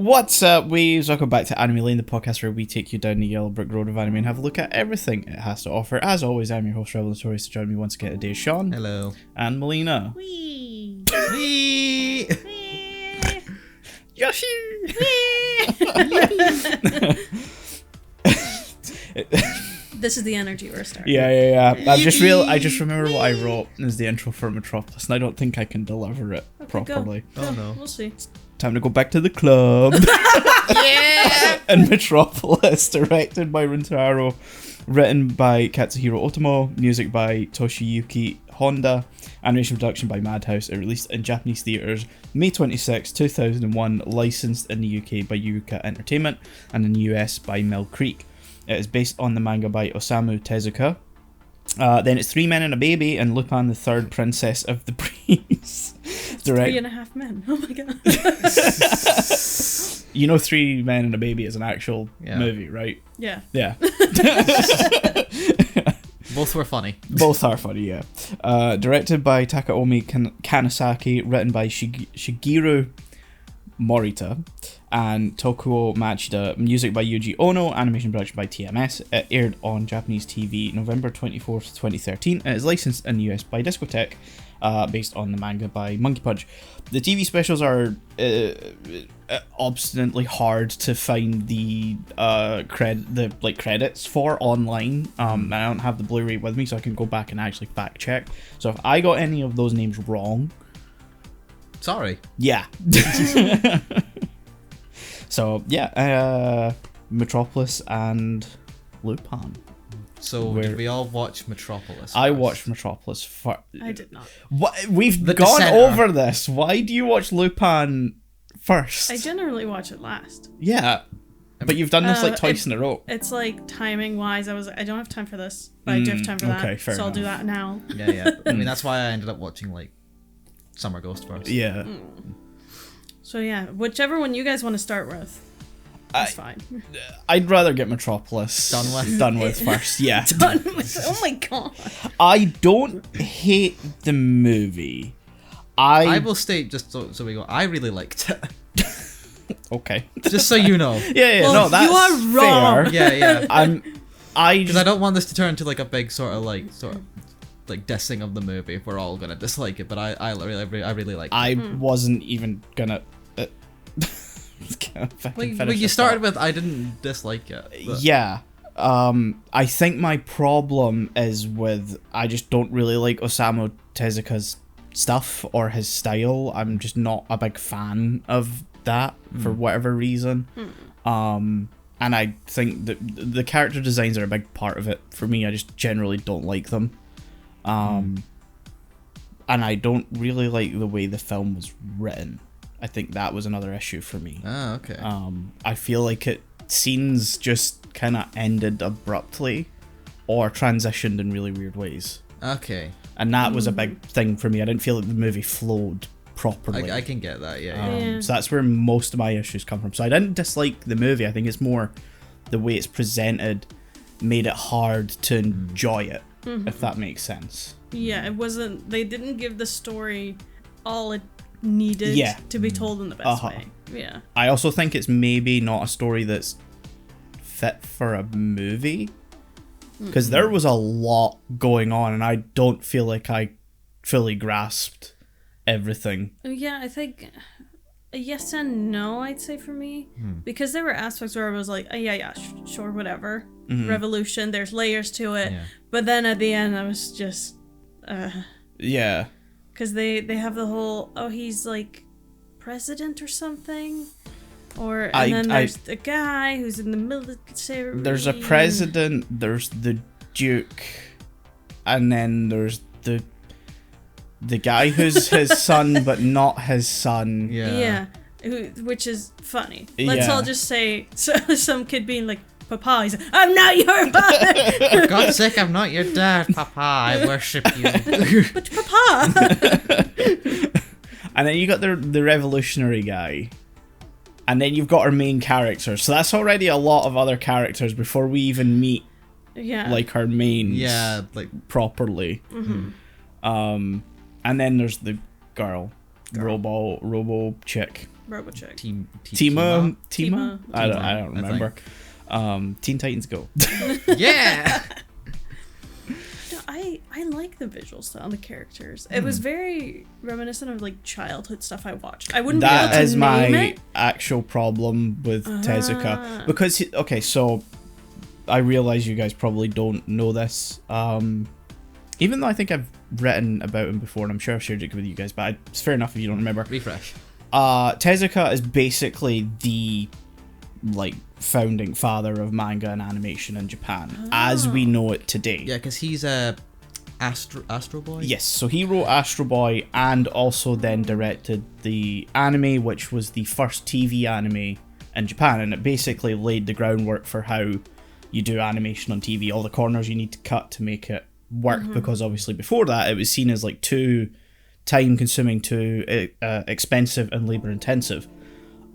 What's up, weaves? Welcome back to Anime Lane, the podcast where we take you down the yellow brick road of anime and have a look at everything it has to offer. As always, I'm your host, Notorious. To join me once again today is Shaun. Hello. And Melina. Wee. Wee. Yoshi! This is the energy we're starting. Yeah. I just remember what I wrote as the intro for Metropolis, and I don't think I can deliver it properly. Go. Oh no. We'll see. Time to go back to the club. Yeah! And Metropolis, directed by Runtaro, written by Katsuhiro Otomo, music by Toshiyuki Honda, animation production by Madhouse. It released in Japanese theatres May 26, 2001, licensed in the UK by Yuka Entertainment and in the US by Mill Creek. It is based on the manga by Osamu Tezuka. Then it's Three Men and a Baby and Lupin the Third, Princess of the Breeze. Three and a Half Men. Oh my god. You know Three Men and a Baby is an actual movie, right? Yeah. Yeah. Both were funny. Both are funny, yeah. Directed by Takaomi Kanasaki, written by Shigeru Morita and Tokuo Machida, music by Yuji Ono, animation production by TMS. It aired on Japanese TV November 24th, 2013. It is licensed in the US by Discotek, based on the manga by Monkey Punch. The TV specials are obstinately hard to find the credits for online. And I don't have the Blu-ray with me, so I can go back and actually fact check. So if I got any of those names wrong, sorry. yeah. So yeah, Metropolis and Lupin. So did we all watch Metropolis? I watched Metropolis first. I did not. What? We've The gone Dissenter. over this. Why do you watch Lupin first? I generally watch it last. Yeah, but you've done this like twice in a row. It's like timing wise, I don't have time for this, but I do have time for okay, that. fair so I'll do enough. that now. Yeah. I mean, that's why I ended up watching like Summer Ghost first. Yeah. So yeah, whichever one you guys want to start with. That's fine. I'd rather get Metropolis done with first. Yeah. Done with. Oh my god. I don't hate the movie. I will state just so we go. I really liked it. Okay. Just so you know. Yeah. Well, no, that's you are wrong. fair. Yeah. Because I don't want this to turn into like a big sort of dissing of the movie. If we're all gonna dislike it, but I really like it. I wasn't even gonna. Well, you started with I didn't dislike it. But. Yeah. I think my problem is with I just don't really like Osamu Tezuka's stuff or his style. I'm just not a big fan of that for whatever reason. And I think that the character designs are a big part of it for me. I just generally don't like them. And I don't really like the way the film was written. I think that was another issue for me. Ah, okay. I feel like scenes just kind of ended abruptly or transitioned in really weird ways. Okay. And that was a big thing for me. I didn't feel like the movie flowed properly. I can get that, yeah. So that's where most of my issues come from. So I didn't dislike the movie. I think it's more the way it's presented made it hard to enjoy it, if that makes sense. Yeah, it wasn't. They didn't give the story all it needed to be told in the best way. Yeah. I also think it's maybe not a story that's fit for a movie, because there was a lot going on and I don't feel like I fully grasped everything. Yeah, I think yes and no, I'd say for me, because there were aspects where I was like, sure, whatever, revolution, there's layers to it, but then at the end I was just Yeah. because they have the whole, he's like president or something, then there's the guy who's in the military. There's a president, there's the duke, and then there's the guy who's his son but not his son. Yeah. Which is funny. Let's all just say some kid being like, Papa, he's like, I'm not your father. For God's sake, I'm not your dad, Papa. I worship you. But Papa. And then you got the revolutionary guy. And then you've got our main character. So that's already a lot of other characters before we even meet like our mains properly. And then there's the girl. Robo chick. RoboChick. Tima? I don't remember. Teen Titans Go. Yeah. No, I like the visual style and the characters. It was very reminiscent of like childhood stuff I watched. I wouldn't be able to That is name my it. actual problem with Tezuka. Because, okay, so I realize you guys probably don't know this. Even though I think I've written about him before, and I'm sure I've shared it with you guys, but it's fair enough if you don't remember. Refresh. Tezuka is basically the like founding father of manga and animation in Japan as we know it today. Yeah, because he's Astro Boy. Yes, so he wrote Astro Boy and also then directed the anime, which was the first TV anime in Japan, and it basically laid the groundwork for how you do animation on TV, all the corners you need to cut to make it work, because obviously before that it was seen as like too time consuming, too expensive and labor intensive.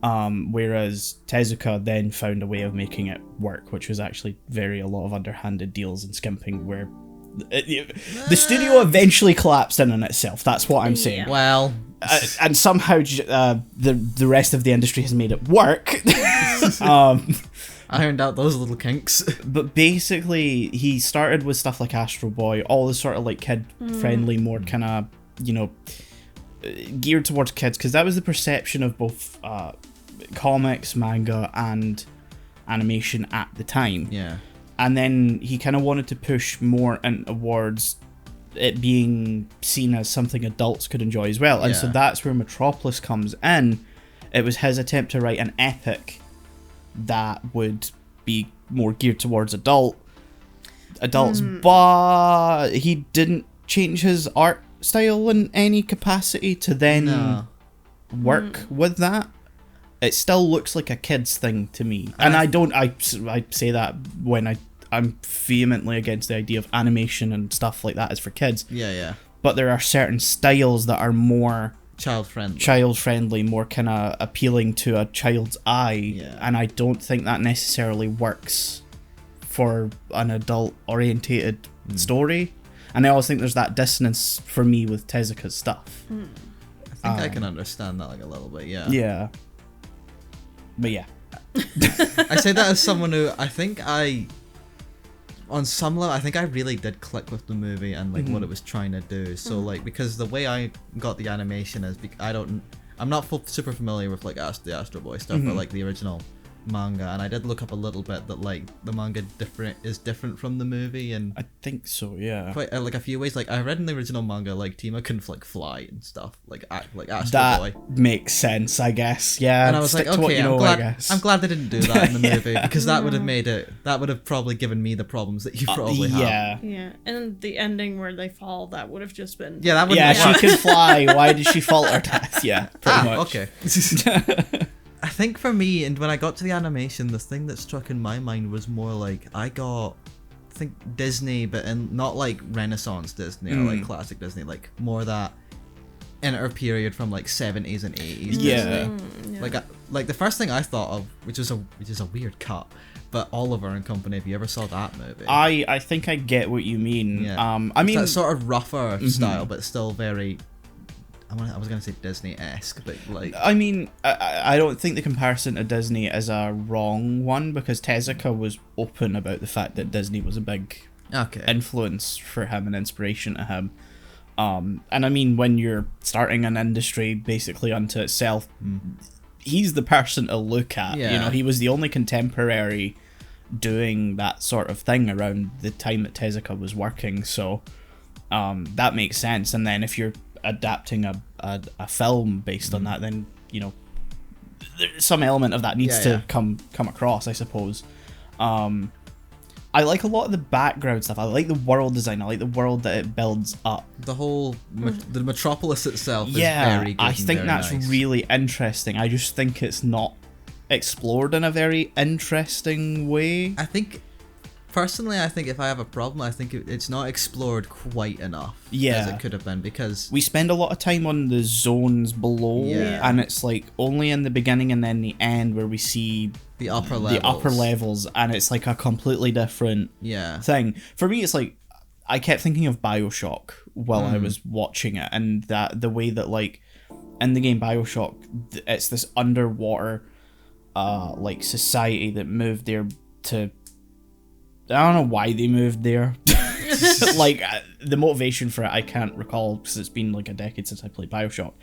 Whereas Tezuka then found a way of making it work, which was actually a lot of underhanded deals and skimping, where the studio eventually collapsed in on itself. That's what I'm saying. Yeah. Well, And somehow the rest of the industry has made it work. ironed out those little kinks. But basically, he started with stuff like Astro Boy, all the sort of like kid-friendly, more kind of, geared towards kids, because that was the perception of both comics, manga, and animation at the time. Yeah. And then he kind of wanted to push more in towards it being seen as something adults could enjoy as well. And so that's where Metropolis comes in. It was his attempt to write an epic that would be more geared towards adults, but he didn't change his art style in any capacity to then work with that. It still looks like a kid's thing to me, and I say that when I'm vehemently against the idea of animation and stuff like that is for kids. Yeah. But there are certain styles that are more child friendly, more kind of appealing to a child's eye, and I don't think that necessarily works for an adult orientated story. And I always think there's that dissonance for me with Tezuka's stuff. I think I can understand that like a little bit. Yeah. But yeah. I say that as someone who on some level, I think I really did click with the movie and like what it was trying to do. So like, because the way I got the animation is, I'm not super familiar with like the Astro Boy stuff, but like the original manga, and I did look up a little bit that like the manga is different from the movie, and I think so, yeah. Quite like a few ways. Like I read in the original manga, like Tima can like fly and stuff, like Astro that Boy. Makes sense, I guess. Yeah, and I was like, okay, I'm glad they didn't do that in the movie, because that would have probably given me the problems that you probably have. Yeah, and the ending where they fall, that would have just been she can fly. Why did she fall her death? Yeah, pretty much. Okay. I think for me, and when I got to the animation, the thing that struck in my mind was more like I think Disney, but not like Renaissance Disney or like classic Disney, like more that inter period from like 70s and 80s Disney. Like the first thing I thought of, which is a weird cut, but Oliver and Company. If you ever saw that movie, I think I get what you mean. Yeah. I mean that sort of rougher style, but still very. I was gonna say Disney-esque, but like. I mean, I don't think the comparison to Disney is a wrong one, because Tezuka was open about the fact that Disney was a big influence for him and inspiration to him. And I mean, when you're starting an industry basically unto itself, he's the person to look at. Yeah. He was the only contemporary doing that sort of thing around the time that Tezuka was working, so that makes sense. And then if you're adapting a film based on that, then some element of that needs to come across, I suppose. I like a lot of the background stuff. I like the world design. I like the world that it builds up. The whole the Metropolis itself is very good. I think that's really interesting. I just think it's not explored in a very interesting way. Personally, I think if I have a problem, I think it's not explored quite enough as it could have been, because we spend a lot of time on the zones below, and it's like only in the beginning and then the end where we see the upper levels, and it's like a completely different thing. For me, it's like I kept thinking of BioShock while I was watching it, and that the way that like in the game BioShock, it's this underwater like society that moved there to, I don't know why they moved there. Like the motivation for it I can't recall because it's been like a decade since I played BioShock.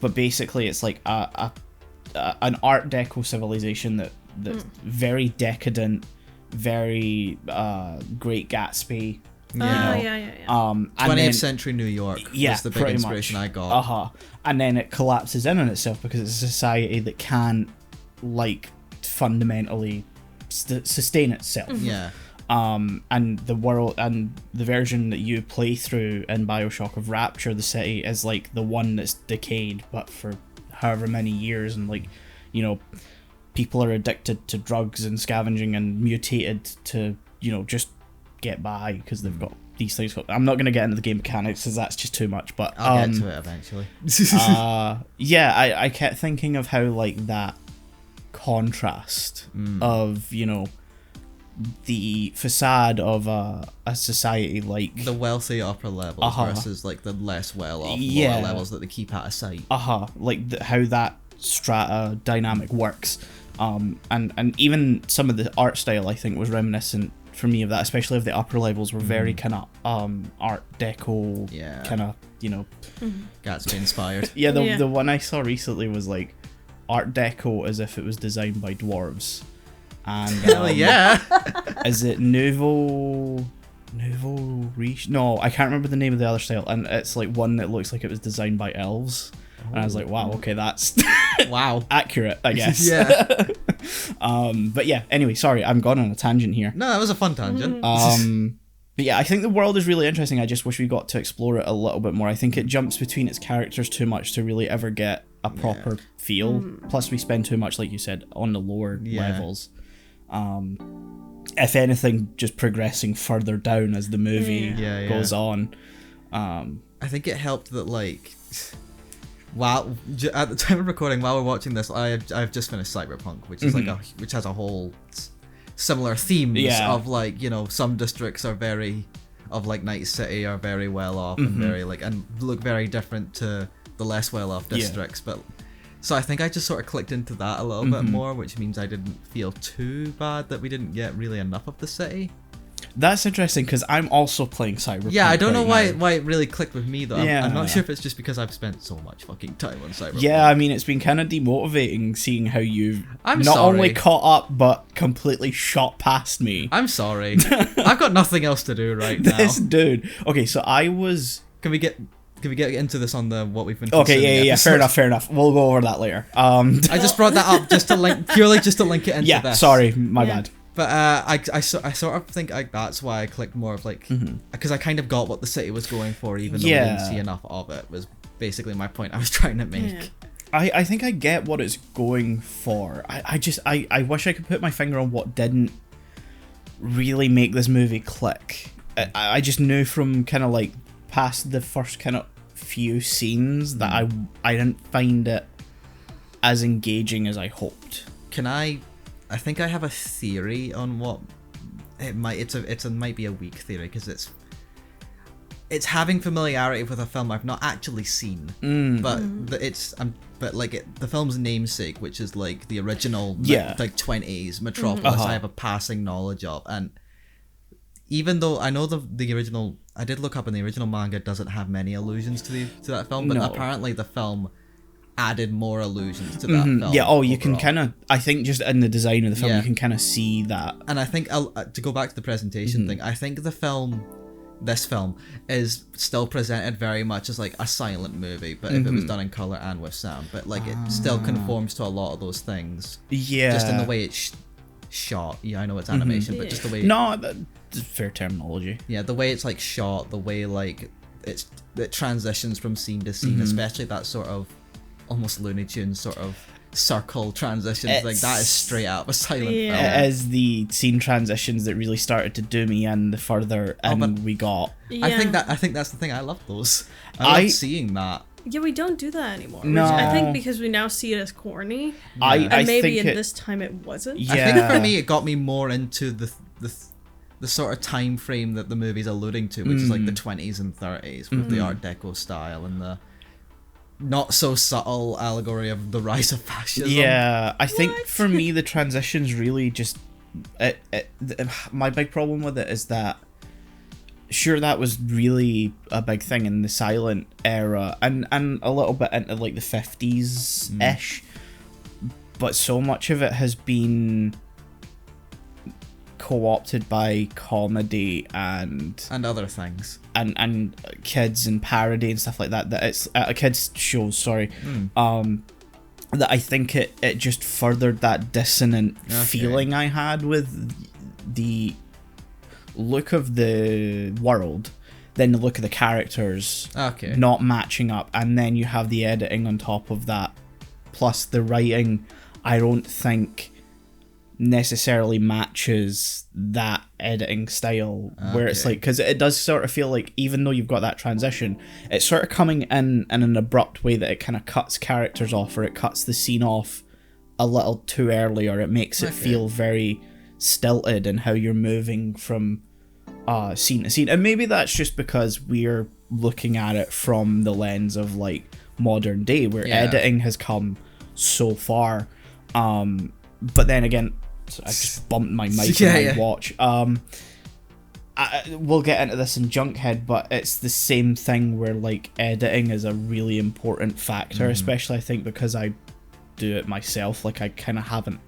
But basically it's like an Art Deco civilization that's very decadent, very Great Gatsby. Yeah. 20th century New York was the big inspiration I got. And then it collapses in on itself because it's a society that can't like fundamentally sustain itself. Yeah. And the world and the version that you play through in BioShock of Rapture, the city, is like the one that's decayed, but for however many years, and like, you know, people are addicted to drugs and scavenging and mutated to, you know, just get by because they've got these things. I'm not going to get into the game mechanics because that's just too much, but I'll get to it eventually. I kept thinking of how like that contrast of, you know, the facade of a society like the wealthy upper levels versus like the less well-off lower levels that they keep out of sight. Like how that strata dynamic works. And even some of the art style I think was reminiscent for me of that, especially if the upper levels were very kind of Art Deco, kind of, you know, Gatsby inspired. The one I saw recently was like Art Deco as if it was designed by dwarves. And is it Nouveau Riche? No, I can't remember the name of the other style, and it's like one that looks like it was designed by elves. And I was like, wow, okay, that's wow, accurate, I guess. Yeah. But yeah, anyway, sorry, I'm gone on a tangent here. No, that was a fun tangent. But yeah, I think the world is really interesting. I just wish we got to explore it a little bit more. I think it jumps between its characters too much to really ever get a proper feel. Plus, we spend too much, like you said, on the lower levels. If anything, just progressing further down as the movie goes on. I think it helped that, like, at the time of recording, while we're watching this, I've just finished Cyberpunk, which is which has a whole similar themes of, like, you know, some districts are very of like Night City are very well off and very like and look very different to the less well off districts, but. So I think I just sort of clicked into that a little bit more, which means I didn't feel too bad that we didn't get really enough of the city. That's interesting because I'm also playing Cyberpunk. Yeah, I don't know why it really clicked with me though. I'm not sure if it's just because I've spent so much fucking time on Cyberpunk. Yeah, I mean, it's been kind of demotivating seeing how you've only caught up but completely shot past me. I'm sorry. I've got nothing else to do right now. This dude. Okay, so I was... Can we get into this on the what we've been? Okay, yeah. Fair enough. We'll go over that later. I just brought that up just to link it into this. Yeah, sorry, my bad. But I sort of think that's why I clicked more of like because I kind of got what the city was going for, even though I didn't see enough of it. Was basically my point I was trying to make. Yeah. I think I get what it's going for. I wish I could put my finger on what didn't really make this movie click. I just knew from kind of like past the first kind of few scenes that I didn't find it as engaging as I hoped. I think I have a theory on what it might. Might be a weak theory because it's having familiarity with a film I've not actually seen, but the film's namesake, which is like the original like 20s Metropolis, I have a passing knowledge of, and even though I know the original, I did look up and the original manga doesn't have many allusions to that film, but apparently the film added more allusions to that film. Yeah, you can kind of, I think just in the design of the film, you can kind of see that. And I think, to go back to the presentation thing, I think this film is still presented very much as like a silent movie, but if it was done in color and with sound, but like it still conforms to a lot of those things. Yeah. Just in the way it's shot. Yeah, I know it's animation, but just the way... No, that's fair terminology. Yeah, the way it's like shot, the way like it transitions from scene to scene, especially that sort of almost Looney Tunes sort of circle transitions, like that is straight out of a silent film. It is the scene transitions that really started to do me in the further in we got. Yeah. I think that's the thing. I love those. I love seeing that. Yeah, we don't do that anymore. No. I think because we now see it as corny. I maybe think this time it wasn't. Yeah. I think for me it got me more into the sort of time frame that the movie's alluding to, which is like the 20s and 30s with the Art Deco style and not so subtle allegory of the rise of fascism. Yeah, I think for me the transition's really just my big problem with it is that sure that was really a big thing in the silent era and a little bit into like the 50s ish, but so much of it has been co-opted by comedy and other things and kids and parody and stuff like that it's kids shows, sorry. That I think it just furthered that dissonant feeling I had with the look of the world, then the look of the characters not matching up, and then you have the editing on top of that, plus the writing I don't think necessarily matches that editing style, where it's like, because it does sort of feel like even though you've got that transition, it's sort of coming in an abrupt way that it kind of cuts characters off, or it cuts the scene off a little too early, or it makes it feel very stilted in how you're moving from scene to scene. And maybe that's just because we're looking at it from the lens of like modern day, where editing has come so far. But then again, I just bumped my mic in my watch. We'll get into this in Junkhead, but it's the same thing where like editing is a really important factor, especially I think because I do it myself. Like I kind of have an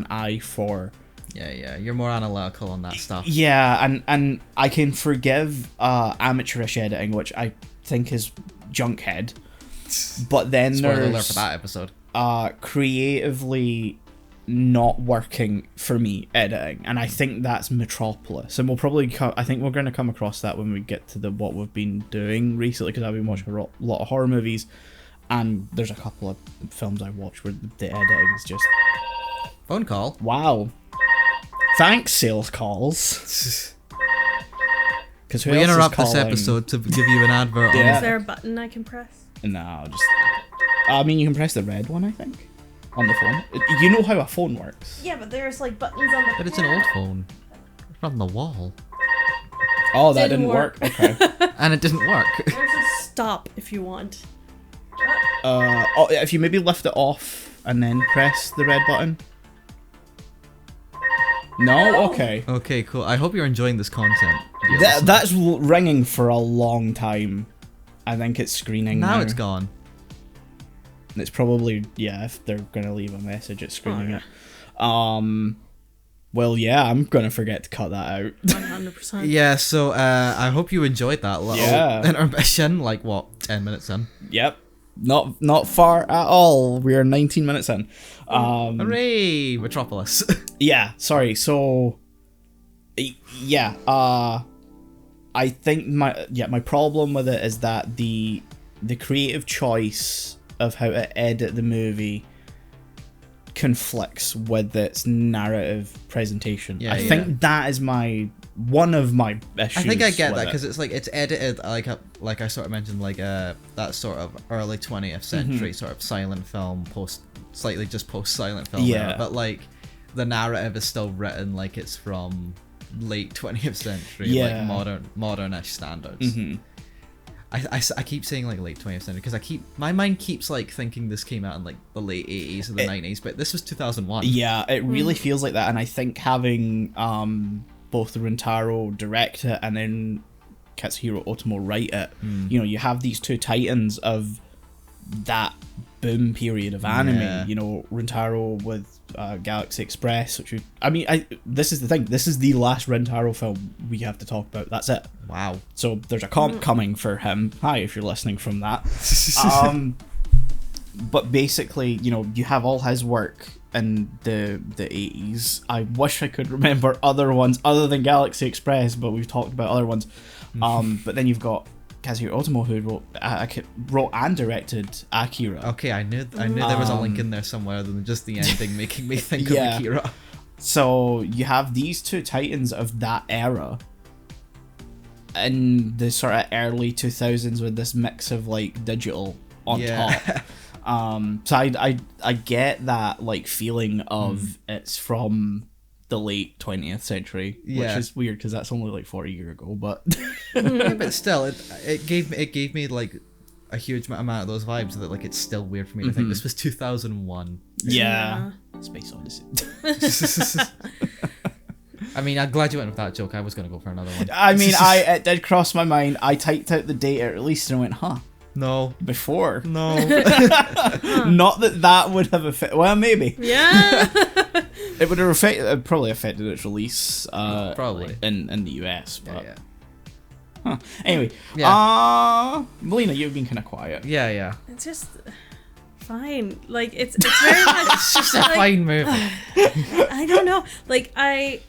eye for. Yeah, you're more analytical on that stuff. Yeah, and I can forgive amateurish editing, which I think is Junkhead. But then spoiler alert for that episode. Creatively not working for me editing, and I think that's Metropolis, and we'll probably I think we're going to come across that when we get to what we've been doing recently, because I've been watching a lot of horror movies, and there's a couple of films I watched where the editing is just phone call. Wow, thanks sales calls. Because we interrupt this episode to give you an advert. Is there a button I can press? No, just I mean you can press the red one, I think. On the phone. You know how a phone works. Yeah, but there's like buttons on the But it's an old phone. It's from the wall. Oh, that didn't work. Okay. And it didn't work. There's a stop if you want. If you maybe lift it off and then press the red button. No? Okay. Okay, cool. I hope you're enjoying this content. That's ringing for a long time. I think it's screening now. Now it's gone. It's probably, if they're going to leave a message, it's screening it. Well, yeah, I'm going to forget to cut that out. 100%. Yeah, so I hope you enjoyed that little intermission, like, 10 minutes in? Yep. Not far at all. We're 19 minutes in. Hooray! Metropolis. Yeah, sorry. So, I think my problem with it is that the creative choice of how to edit the movie conflicts with its narrative presentation. I think that is one of my issues. I think I get that because it's like it's edited like I sort of mentioned, like that sort of early 20th century sort of silent film post silent film era, but like the narrative is still written like it's from late 20th century, like modernish standards. I keep saying like late 20th century because my mind keeps like thinking this came out in like the late 80s or the 90s, but this was 2001. Yeah, it really feels like that, and I think having both Rintaro direct it and then Katsuhiro Otomo write it, you have these two titans of that boom period of anime. Rintaro with Galaxy Express, which this is the thing. This is the last Rintaro film we have to talk about. That's it. Wow. So there's a comp coming for him. Hi, if you're listening from that. But basically, you have all his work in the 80s. I wish I could remember other ones other than Galaxy Express, but we've talked about other ones. But then you've got Kazuhiro Otomo, who wrote and directed Akira. Okay, I knew there was a link in there somewhere other than just the ending making me think of Akira. So you have these two titans of that era in the sort of early 2000s with this mix of like digital on top. So I get that like feeling of it's from the late 20th century, which is weird because that's only like 40 years ago, but yeah, but still it gave me like a huge amount of those vibes that like it's still weird for me to think this was 2001. Yeah. Space Odyssey. I mean, I'm glad you went with that joke. I was going to go for another one. I mean, it did cross my mind. I typed out the date it released and went, No. before. No. Not that would have affected. Well, maybe. Yeah. It would have probably affected its release. Probably. In the US. But, Yeah. Huh. Anyway. Yeah. Melina, you've been kind of quiet. Yeah. It's just fine. Like it's very much. It's just a fine movie. I don't know. Like I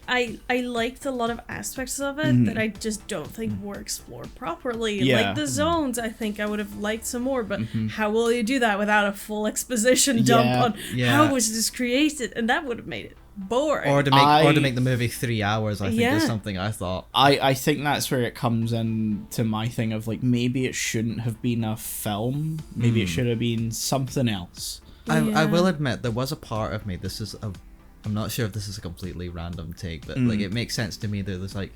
liked a lot of aspects of it that I just don't think were explored properly. Yeah. Like the zones, I think I would have liked some more. But how will you do that without a full exposition dump on how was this created? And that would have made it boring. Or to make the movie 3 hours, I think is something I thought. I think that's where it comes in to my thing of like maybe it shouldn't have been a film. Maybe it should have been something else. I will admit there was a part of me. I'm not sure if this is a completely random take, but like it makes sense to me that there's like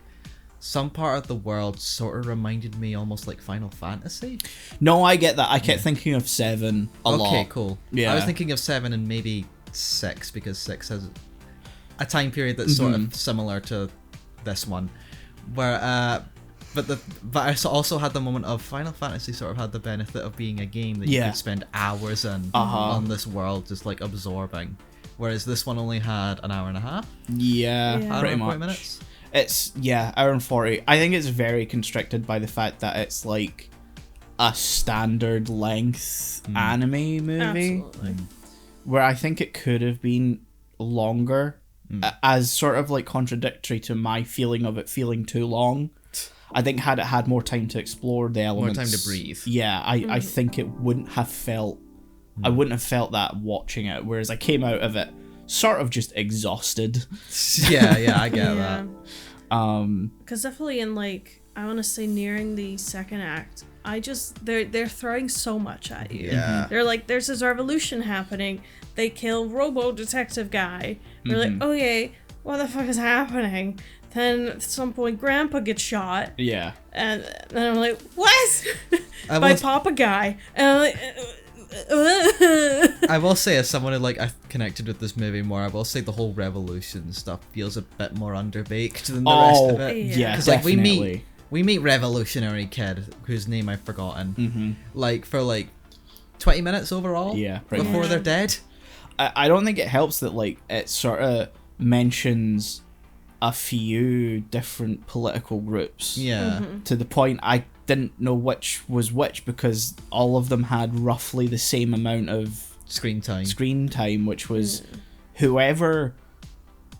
some part of the world sort of reminded me almost like Final Fantasy. No, I get that. I kept thinking of 7 a lot. Okay, cool. Yeah. I was thinking of 7 and maybe 6 because 6 has a time period that's sort of similar to this one, where but I also had the moment of Final Fantasy sort of had the benefit of being a game that you could spend hours on this world just like absorbing, whereas this one only had an hour and a half. Yeah, pretty much. 40 minutes. It's hour and 40. I think it's very constricted by the fact that it's like a standard length anime movie. Absolutely. Where I think it could have been longer, as sort of like contradictory to my feeling of it feeling too long. I think had it had more time to explore the elements, More time to breathe. Yeah, I think it wouldn't have felt. I wouldn't have felt that watching it. Whereas I came out of it sort of just exhausted. Yeah, I get that. Because definitely in like I want to say nearing the second act, they're throwing so much at you. Yeah. They're like, there's this revolution happening. They kill Robo Detective guy. They're like, okay, what the fuck is happening? Then at some point, Grandpa gets shot. Yeah. And then I'm like, what? By Papa guy. And I'm like, I will say, as someone who like I've connected with this movie more, I will say the whole revolution stuff feels a bit more underbaked than the rest of it. Yeah, because definitely. Like we meet Revolutionary Kid, whose name I've forgotten, like for like 20 minutes overall. Yeah, before they're dead. I don't think it helps that like it sort of mentions a few different political groups. Yeah. To the point I didn't know which was which because all of them had roughly the same amount of Screen time, which was whoever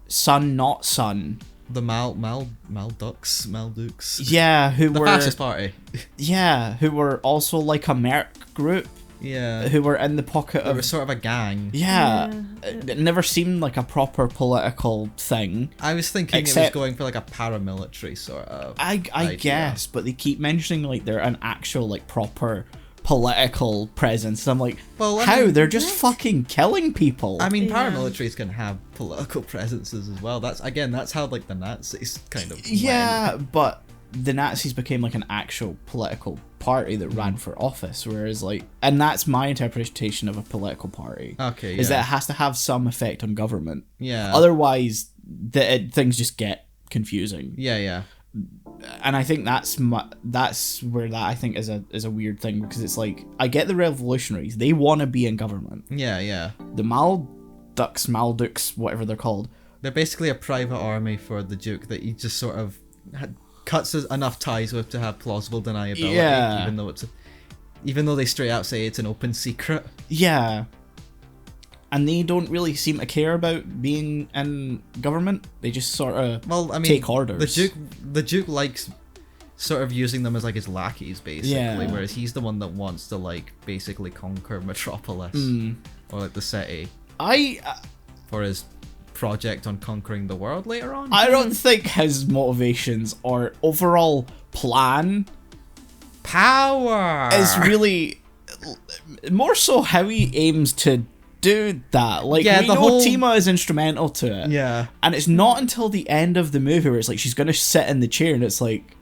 son not son. The Maldukes. Yeah, who the were fascist party. Yeah, who were also like a merc group. Yeah. Who were in the pocket They of were sort of a gang. Yeah. It never seemed like a proper political thing. I was thinking it was going for like a paramilitary sort of I guess, but they keep mentioning like they're an actual like proper political presence. I'm like, well, they're just fucking killing people. I mean, paramilitaries can have political presences as well. That's how like the Nazis kind of went. But the Nazis became like an actual political party that ran for office, whereas like, and that's my interpretation of a political party. Okay, is that it has to have some effect on government. Yeah. Otherwise, things just get confusing. Yeah. And I think that's where that I think is a weird thing, because it's like, I get the revolutionaries, they want to be in government. Yeah. The Maldukes, whatever they're called, they're basically a private army for the Duke that he just sort of cuts enough ties with to have plausible deniability. Yeah. Even though they straight out say it's an open secret. Yeah. And they don't really seem to care about being in government. They just sort of take orders. The Duke likes sort of using them as like his lackeys, basically, whereas he's the one that wants to like basically conquer Metropolis or like the city for his project on conquering the world later on. I don't think his motivations or overall plan power is really more so how he aims to do that. Like, we know Tima is instrumental to it. Yeah. And it's not until the end of the movie where it's like she's gonna sit in the chair and it's like,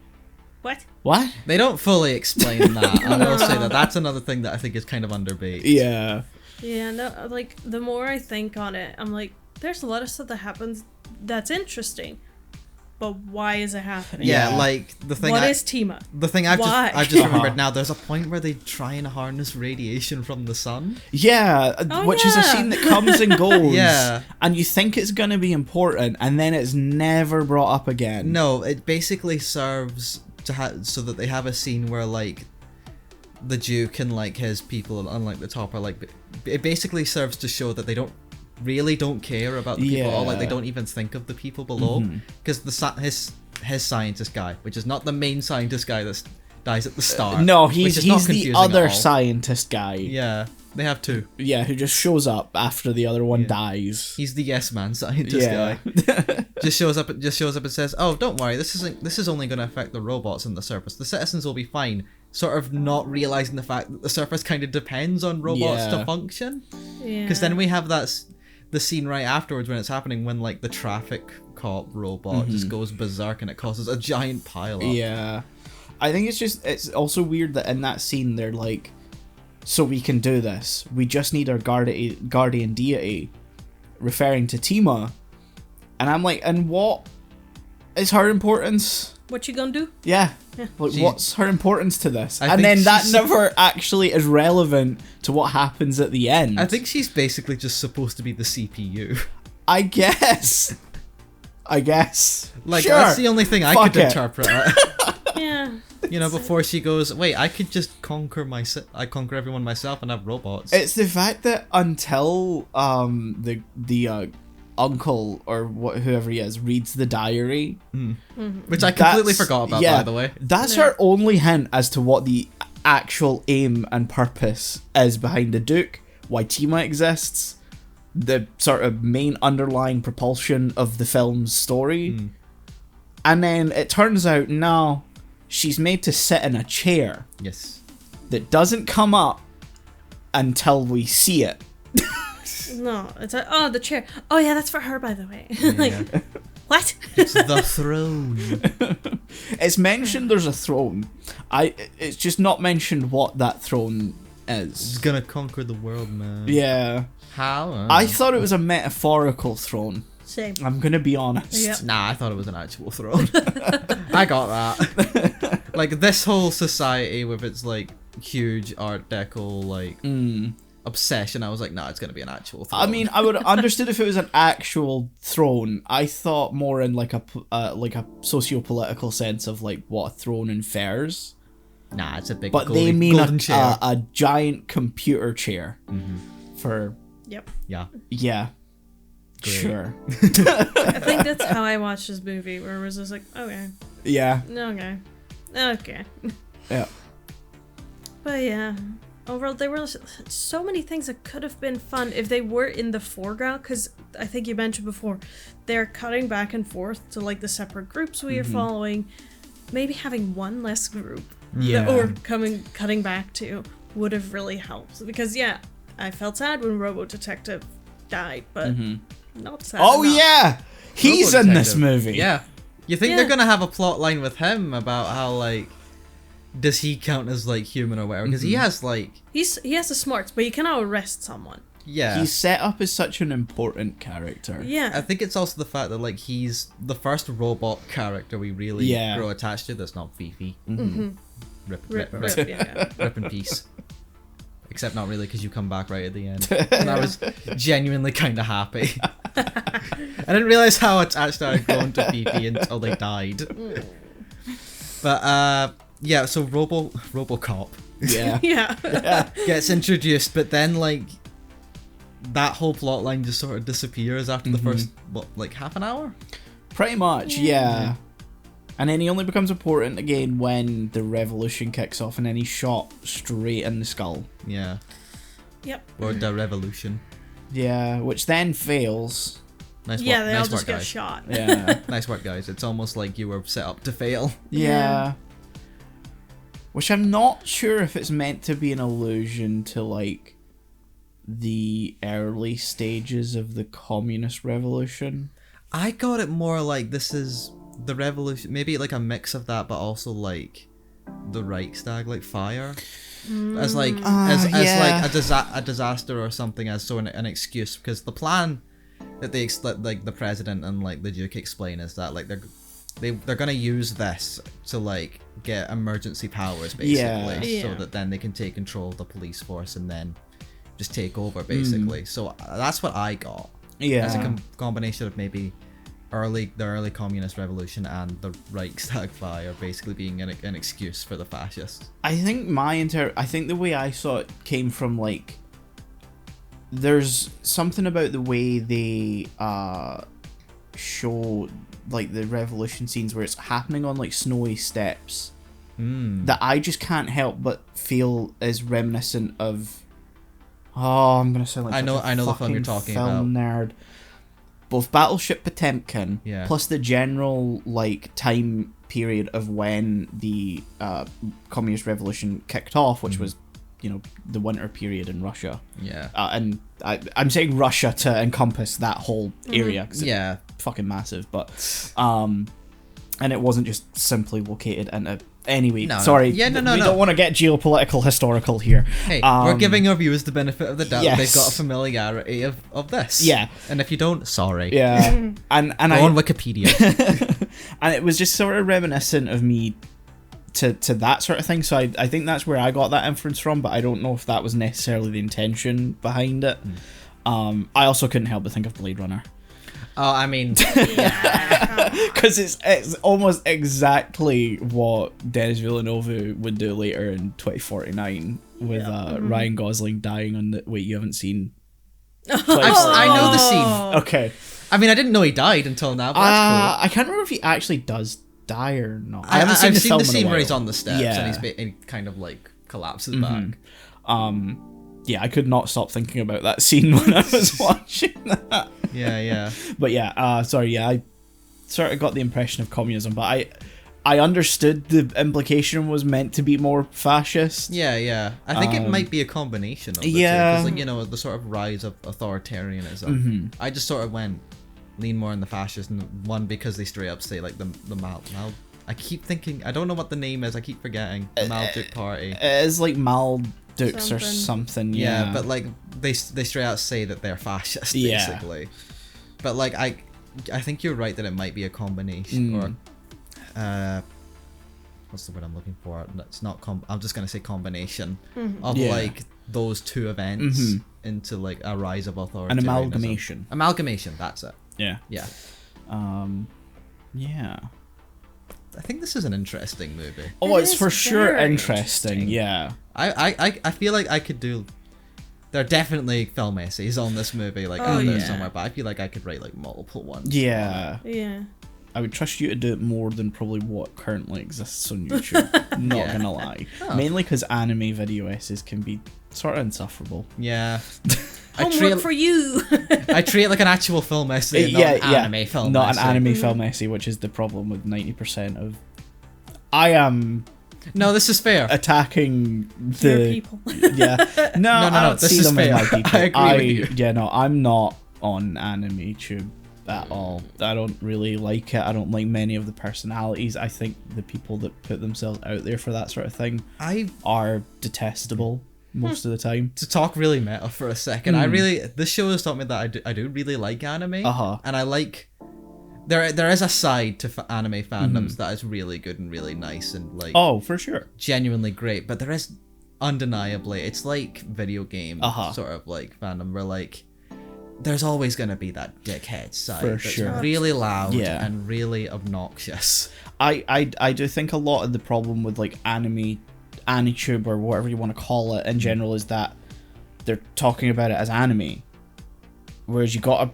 What? What? They don't fully explain that. I will say that that's another thing that I think is kind of underbaked. Yeah. Yeah, no, like, the more I think on it, I'm like, there's a lot of stuff that happens that's interesting. But why is it happening? Yeah, like the thing. What is Tima? The thing I've Why? just remembered now. There's a point where they try and harness radiation from the sun. Yeah, which is a scene that comes and goes. Yeah. And you think it's going to be important, and then it's never brought up again. No, it basically serves to so that they have a scene where like the Duke and like his people, unlike the top, are like. It basically serves to show that they don't care about the people, or like they don't even think of the people below, because his scientist guy, which is not the main scientist guy that dies at the start. No, he's the other scientist guy. Yeah, they have two. Yeah, who just shows up after the other one dies. He's the yes man scientist guy. just shows up and says, "Oh, don't worry, this is only going to affect the robots on the surface. The citizens will be fine." Sort of not realizing the fact that the surface kind of depends on robots to function. Yeah. Because then we have the scene right afterwards when it's happening, when like the traffic cop robot just goes berserk and it causes a giant pile up. Yeah. I think it's also weird that in that scene they're like, so we can do this. We just need our guardian deity, referring to Tima. And I'm like, and what is her importance? What you gonna do? Yeah. Like, what's her importance to this? I and think then that never actually is relevant to what happens at the end. I think she's basically just supposed to be the CPU. I guess. Like, sure. that's the only thing I could interpret. Yeah. You know, before she goes, wait, I could just conquer everyone myself and have robots. It's the fact that until the uncle or whoever he is reads the diary, which I completely forgot about, by the way. That's her only hint as to what the actual aim and purpose is behind the Duke, why Tima exists, the sort of main underlying propulsion of the film's story. And then it turns out, no, she's made to sit in a chair. Yes. That doesn't come up until we see it. No, it's like, the chair. Oh yeah, that's for her, by the way. Like, what? It's the throne. It's mentioned there's a throne. It's just not mentioned what that throne is. It's gonna conquer the world, man. Yeah. How? I thought it was a metaphorical throne. Same. I'm gonna be honest. Yep. Nah, I thought it was an actual throne. I got that. Like, this whole society with its like huge Art Deco like obsession, I was like, nah, it's gonna be an actual throne. I mean, I would have understood if it was an actual throne. I thought more in like a socio-political sense of like what a throne infers. Nah, it's a big. But they mean a giant computer chair for. Yep. Yeah. Yeah. Great. Sure. I think that's how I watched this movie, where it was just like, okay, Yeah. okay. Yeah. But yeah, overall, there were so many things that could have been fun if they were in the foreground, because I think you mentioned before, they're cutting back and forth to like the separate groups we are following. Maybe having one less group or cutting back to would have really helped, because I felt sad when Robo Detective died, but not sad enough. Yeah, he's Robo in this Detective. movie. Yeah, you think they're gonna have a plot line with him about how like, does he count as like human or whatever? Because he has like he has the smarts, but you cannot arrest someone. Yeah, He's set up as such an important character. Yeah, I think it's also the fact that like he's the first robot character we really grow attached to. That's not Fifi. Rip in peace. Except not really, because you come back right at the end, and I was genuinely kind of happy. I didn't realize how attached I had grown to Fifi until they died. But yeah, so RoboCop. Yeah. Gets introduced, but then like that whole plot line just sort of disappears after the first half an hour. Pretty much, yeah. And then he only becomes important again when the revolution kicks off, and then he's shot straight in the skull. Yeah. Yep. Or the revolution. Yeah, which then fails. Nice work. Yeah, they all nice just work, get guys. shot. Yeah. Nice work, guys. It's almost like you were set up to fail. Yeah. Which I'm not sure if it's meant to be an allusion to like the early stages of the communist revolution. I got it more like this is the revolution, maybe like a mix of that, but also like the Reichstag, like fire, as like as like a disaster or something, as so an excuse, because the plan that like the president and like the Duke explain is that like they're gonna use this to like get emergency powers basically, so that then they can take control of the police force and then just take over basically. So that's what I got. As a combination of maybe the early communist revolution and the Reichstag fire basically being an excuse for the fascists. I think I think the way I saw it came from like, there's something about the way they show like the revolution scenes where it's happening on like snowy steppes that I just can't help but feel is reminiscent of. Oh, I'm gonna sound like I know the film you're talking about. Nerd. Both Battleship Potemkin, plus the general like time period of when the communist revolution kicked off, which was, you know, the winter period in Russia. And I'm saying Russia to encompass that whole area. 'Cause it's fucking massive, but and it wasn't just simply located into. Anyway, we don't want to get geopolitical historical here. Hey, we're giving our viewers the benefit of the doubt. They've got a familiarity of this. And if you don't, sorry. And go on Wikipedia. And it was just sort of reminiscent of me to that sort of thing. So I think that's where I got that inference from, but I don't know if that was necessarily the intention behind it. I also couldn't help but think of Blade Runner. Oh, I mean, because it's almost exactly what Denis Villeneuve would do later in 2049 with Ryan Gosling dying on the. Wait, you haven't seen? I know the scene. Okay. I mean, I didn't know he died until now. But that's cool. I can't remember if he actually does die or not. I've seen the scene where he's on the steps and he kind of like collapses back. Yeah, I could not stop thinking about that scene when I was watching that. But I sort of got the impression of communism, but I understood the implication was meant to be more fascist. I think it might be a combination of the two, because like, you know, the sort of rise of authoritarianism. I just sort of lean more on the fascist, and one because they straight up say like the Mal. I keep thinking, I don't know what the name is. I keep forgetting the Malduk Party. It is like Dukes or something, but like they straight out say that they're fascist basically. But like I think you're right that it might be a combination or what's the word I'm looking for? It's not I'm just gonna say combination of like those two events into like a rise of authoritarianism. An amalgamation. Amalgamation, that's it. Yeah. I think this is an interesting movie. Oh, it's for sure interesting. Yeah. I feel like I could do. There are definitely film essays on this movie, like out there somewhere, but I feel like I could write like multiple ones. Yeah. I would trust you to do it more than probably what currently exists on YouTube. Not gonna lie. Mainly because anime video essays can be sort of insufferable. Yeah. Homework for you. I treat it like an actual film essay, not an anime film not essay. An anime film essay, which is the problem with 90% of. I am. No, this is fair. Attacking Your people. No, I don't this see is them fair. as my people. I agree with you. Yeah, no, I'm not on anime tube at all. I don't really like it. I don't like many of the personalities. I think the people that put themselves out there for that sort of thing are detestable most of the time. To talk really meta for a second, this show has taught me that I do really like anime, and I like there is a side to anime fandoms that is really good and really nice and like for sure genuinely great, but there is undeniably, it's like video game sort of like fandom where like there's always going to be that dickhead side that's really loud and really obnoxious. I do think a lot of the problem with like AniTube or whatever you want to call it in general is that they're talking about it as anime, whereas you got to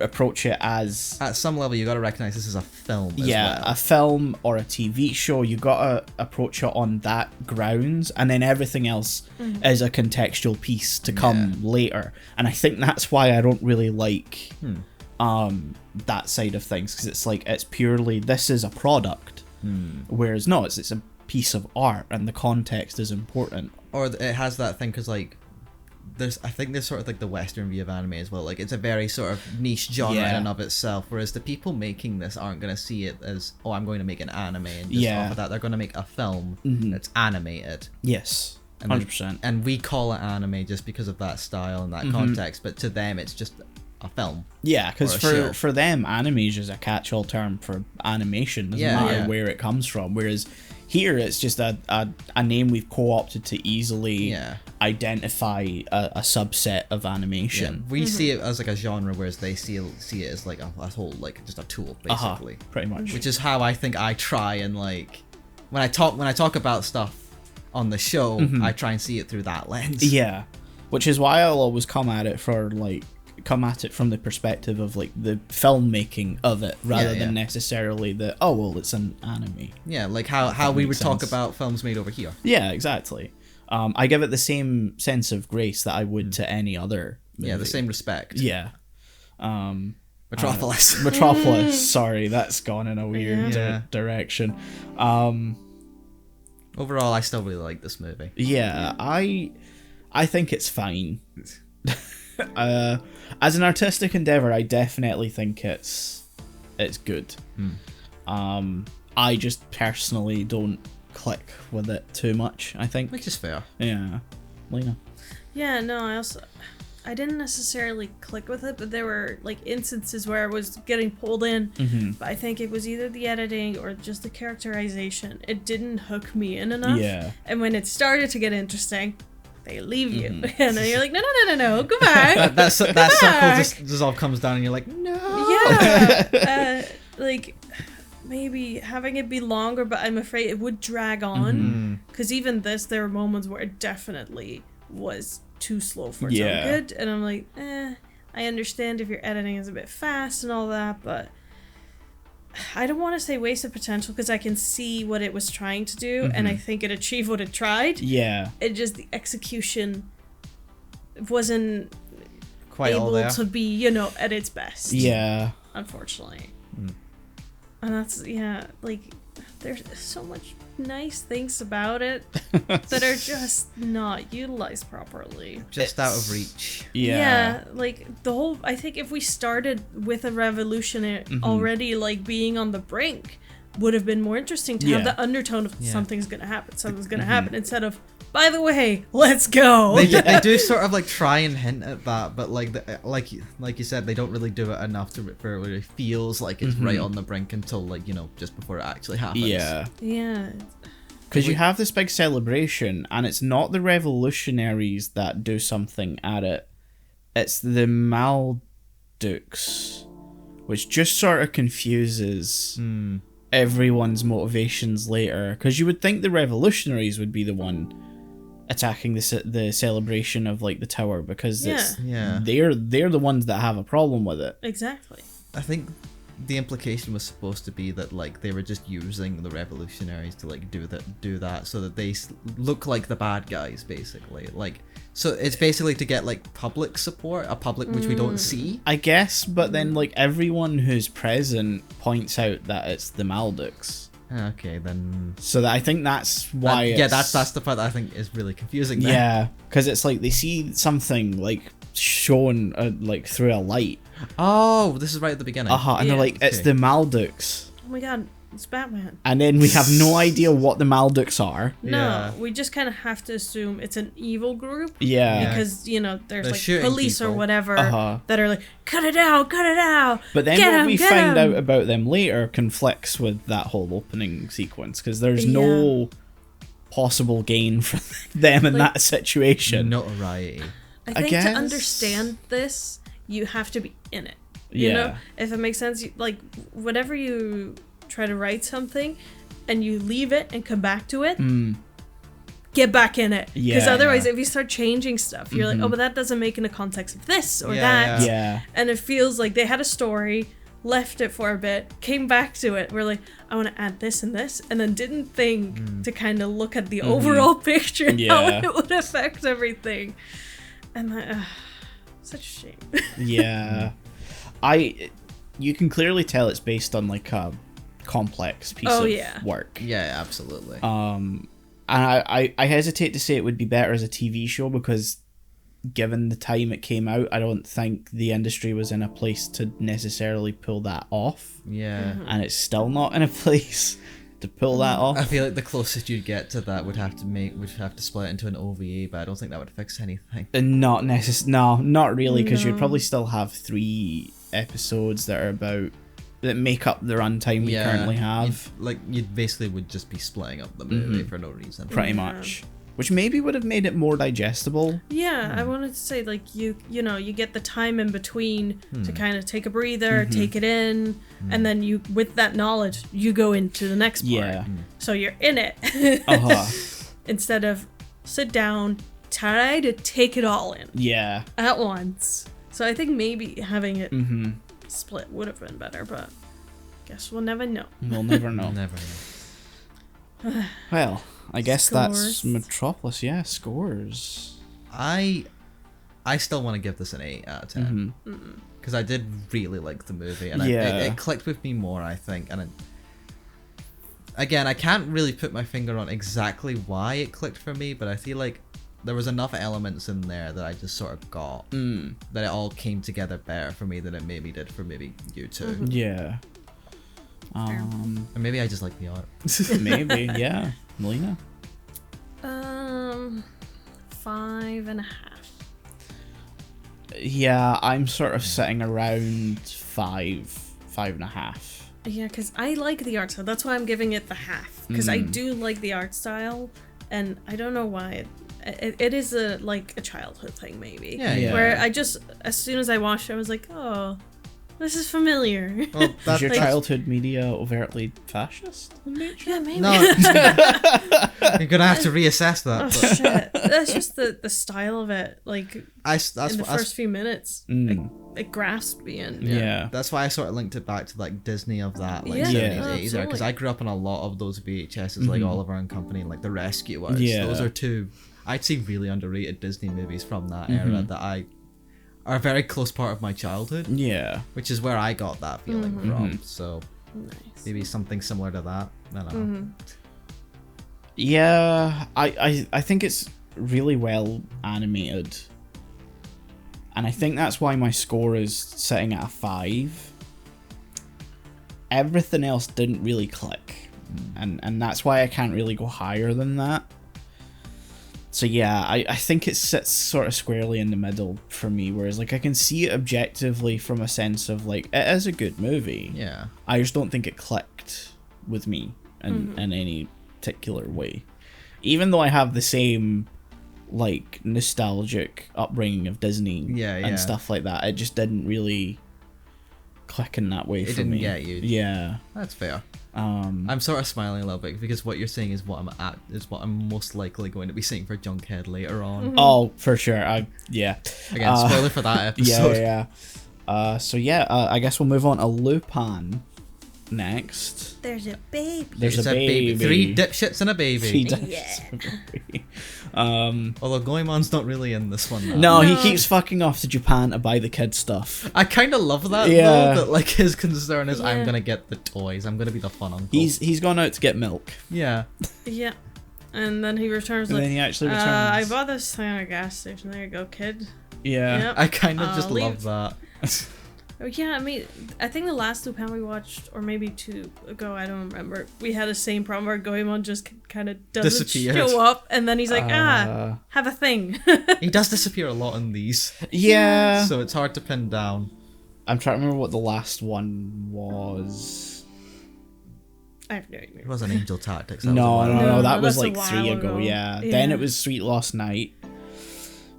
approach it as, at some level you got to recognize this is a film as well. A film or a TV show. You got to approach it on that grounds, and then everything else is a contextual piece to come later. And I think that's why I don't really like that side of things, because it's like it's purely this is a product, whereas no, it's a piece of art and the context is important. Or it has that thing because like I think there's sort of like the Western view of anime as well. Like it's a very sort of niche genre in and of itself. Whereas the people making this aren't going to see it as, oh, I'm going to make an anime and just off of that. They're going to make a film that's animated. Yes, 100%. And we call it anime just because of that style and that context. But to them, it's just a film. Yeah, because for them, anime is just a catch-all term for animation. Doesn't matter where it comes from. Whereas here, it's just a name we've co-opted to easily identify a subset of animation. Yeah, we see it as like a genre, whereas they see it as like a whole, like just a tool, basically. Pretty much. Which is how I think I try and like when I talk about stuff on the show, I try and see it through that lens. Yeah, which is why I'll always come at it from the perspective of like the filmmaking of it rather than necessarily the it's an anime. Yeah, like how we would talk about films made over here. Yeah, exactly. I give it the same sense of grace that I would to any other movie. Yeah, the same respect. Yeah. Metropolis. Metropolis. Sorry, that's gone in a weird direction. Overall, I still really like this movie. Yeah, I think it's fine. As an artistic endeavor, I definitely think it's good. I just personally don't click with it too much, I think. Which is fair. Yeah. Lena? Yeah, no, I didn't necessarily click with it, but there were like instances where I was getting pulled in. But I think it was either the editing or just the characterization. It didn't hook me in enough. Yeah. And when it started to get interesting, they leave you. And then you're like, no, go back. that circle just all comes down and you're like, no. Yeah. Like maybe having it be longer, but I'm afraid it would drag on. Because even this, there were moments where it definitely was too slow for its own good. And I'm like, I understand if your editing is a bit fast and all that, but I don't want to say wasted potential because I can see what it was trying to do, and I think it achieved what it tried. Yeah. It just, the execution wasn't quite able to be, at its best. Yeah. Unfortunately. And that's, like, there's so much nice things about it that are just not utilized properly. Just out of reach. Yeah, like the whole, I think if we started with a revolution already like being on the brink, would have been more interesting to have the undertone of something's gonna happen instead of, by the way, let's go. They do sort of like try and hint at that, but like you said, they don't really do it enough to where it really feels like it's right on the brink until like just before it actually happens. Yeah. Because you have this big celebration, and it's not the revolutionaries that do something at it. It's the Maldukes, which just sort of confuses everyone's motivations later. Because you would think the revolutionaries would be the one attacking the celebration of like the tower, because they're the ones that have a problem with it. Exactly. I think the implication was supposed to be that like they were just using the revolutionaries to like do that so that they look like the bad guys, basically. Like, so it's basically to get like public support, a public which we don't see, I guess. But then like everyone who's present points out that it's the Maldukes. Okay, then. So that I think that's why. That's the part that I think is really confusing. Then. Yeah, because it's like they see something like shown like through a light. Oh, this is right at the beginning. And they're like, it's the Maldukes. Oh my god, it's Batman. And then we have no idea what the Maldukes are. No, we just kind of have to assume it's an evil group. Yeah. Because, there's They're like police people. or whatever that are like, cut it out. But then what we find out about them later conflicts with that whole opening sequence, because there's no possible gain for them in that situation. Notoriety. I think to understand this, you have to be in it. You know? If it makes sense, like, whenever you try to write something and you leave it and come back to it, get back in it. Because otherwise, if you start changing stuff, you're like, oh, but that doesn't make in the context of this or that. Yeah. And it feels like they had a story, left it for a bit, came back to it. We're like, I want to add this and this, and then didn't think to kind of look at the overall picture and how it would affect everything. And such a shame. Yeah. You can clearly tell it's based on like a complex piece of work. Yeah, absolutely. And I hesitate to say it would be better as a TV show, because given the time it came out, I don't think the industry was in a place to necessarily pull that off. Yeah. And it's still not in a place to pull that off. I feel like the closest you'd get to that would have to split it into an OVA, but I don't think that would fix anything. And not not really, because you'd probably still have 3 episodes that make up the runtime we currently have. You basically would just be splitting up the movie for no reason. Pretty much. Which maybe would have made it more digestible. Yeah, I wanted to say, like, you get the time in between to kind of take a breather, take it in, and then you, with that knowledge, you go into the next part. Yeah. So you're in it. Instead of sit down, try to take it all in. Yeah. At once. So I think maybe having it split would have been better, but guess we'll never know. We'll never know. Never know. Well, I guess Scores. that's Metropolis. Yeah, scores. I still want to give this an 8 out of 10 because I did really like the movie, and it clicked with me more, I think. And again, I can't really put my finger on exactly why it clicked for me, but I feel like there was enough elements in there that I just sort of got that it all came together better for me than it maybe did for maybe you two. Yeah. And maybe I just like the art. Maybe, yeah. Melina? 5.5. Yeah, I'm sort of sitting around 5.5. Yeah, because I like the art style. That's why I'm giving it the half. Because I do like the art style, and I don't know why. It is a childhood thing, maybe. Yeah. Where I just, as soon as I watched it, I was like, oh, this is familiar. Well, Is your childhood media overtly fascist in nature? Yeah, maybe. No, you're gonna have to reassess that. Oh, shit. That's just the style of it. Like, in the first few minutes, it grasped me. And Yeah. That's why I sort of linked it back to like Disney of that, like Yeah, 70s, 80s era, because absolutely. I grew up on a lot of those VHSs, like Oliver and Company and like The Rescuers. Yeah. Those are 2, I'd say, really underrated Disney movies from that era that are a very close part of my childhood. Yeah. Which is where I got that feeling from. So nice. maybe something similar to that. I don't know. Yeah, I think it's really well animated. And I think that's why my score is sitting at a 5. Everything else didn't really click. And that's why I can't really go higher than that. So yeah, I think it sits sort of squarely in the middle for me, whereas like I can see it objectively from a sense of like, it is a good movie. Yeah. I just don't think it clicked with me in any particular way. Even though I have the same like nostalgic upbringing of Disney and stuff like that, it just didn't really click in that way for me. It didn't get you. Yeah. That's fair. I'm sort of smiling a little bit because what you're saying is what I'm most likely going to be saying for Junkhead later on. Oh, for sure. Again, spoiler for that episode. Yeah. I guess we'll move on to Lupin next. There's a baby. There's a baby. 3 dipshits and a baby. 3 dipshits and a baby. Although Goemon's not really in this one. No, he keeps fucking off to Japan to buy the kid stuff. I kind of love that Yeah. though. That like his concern is, I'm Yeah. gonna get the toys. I'm gonna be the fun uncle. He's gone out to get milk. Yeah. Yeah. And then he returns And like, then he actually returns. I bought this thing at a gas station. There you go, kid. Yeah. Yep. I kind of just leave. love that. Oh, yeah, I mean, I think the last Lupin we watched, or maybe 2 ago, I don't remember, we had the same problem where Goemon just kind of doesn't Disappeared. show up, and then he's like, have a thing. He does disappear a lot in these. Yeah. So it's hard to pin down. I'm trying to remember what the last one was. I have no idea. It wasn't Angel Tactics. That No, was a while no, ago. no, that No, was that's a like while 3 ago, ago. yeah. Yeah. Then it was Sweet Lost Night.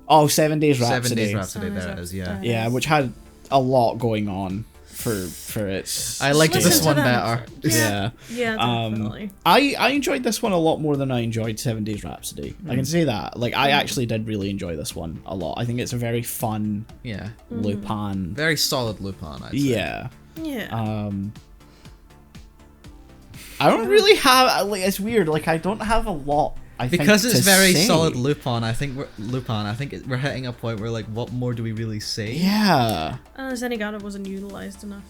Oh, 7 Days 7 Rhapsody. Days Rhapsody. There it is. Yeah. Yeah, which had a lot going on for its... I liked Listen this to one that. better. Yeah. Yeah, definitely. I enjoyed this one a lot more than I enjoyed 7 Days Rhapsody. I can say that. Like, I actually did really enjoy this one a lot. I think it's a very fun Yeah. Lupin. Very solid Lupin, I'd say. Yeah. Yeah. I don't really have... Like, it's weird. Like, I don't have a lot, I think, Because it's to very say. solid Lupin, I think we're hitting a point where like, what more do we really say? Yeah. Zenigata wasn't utilized enough.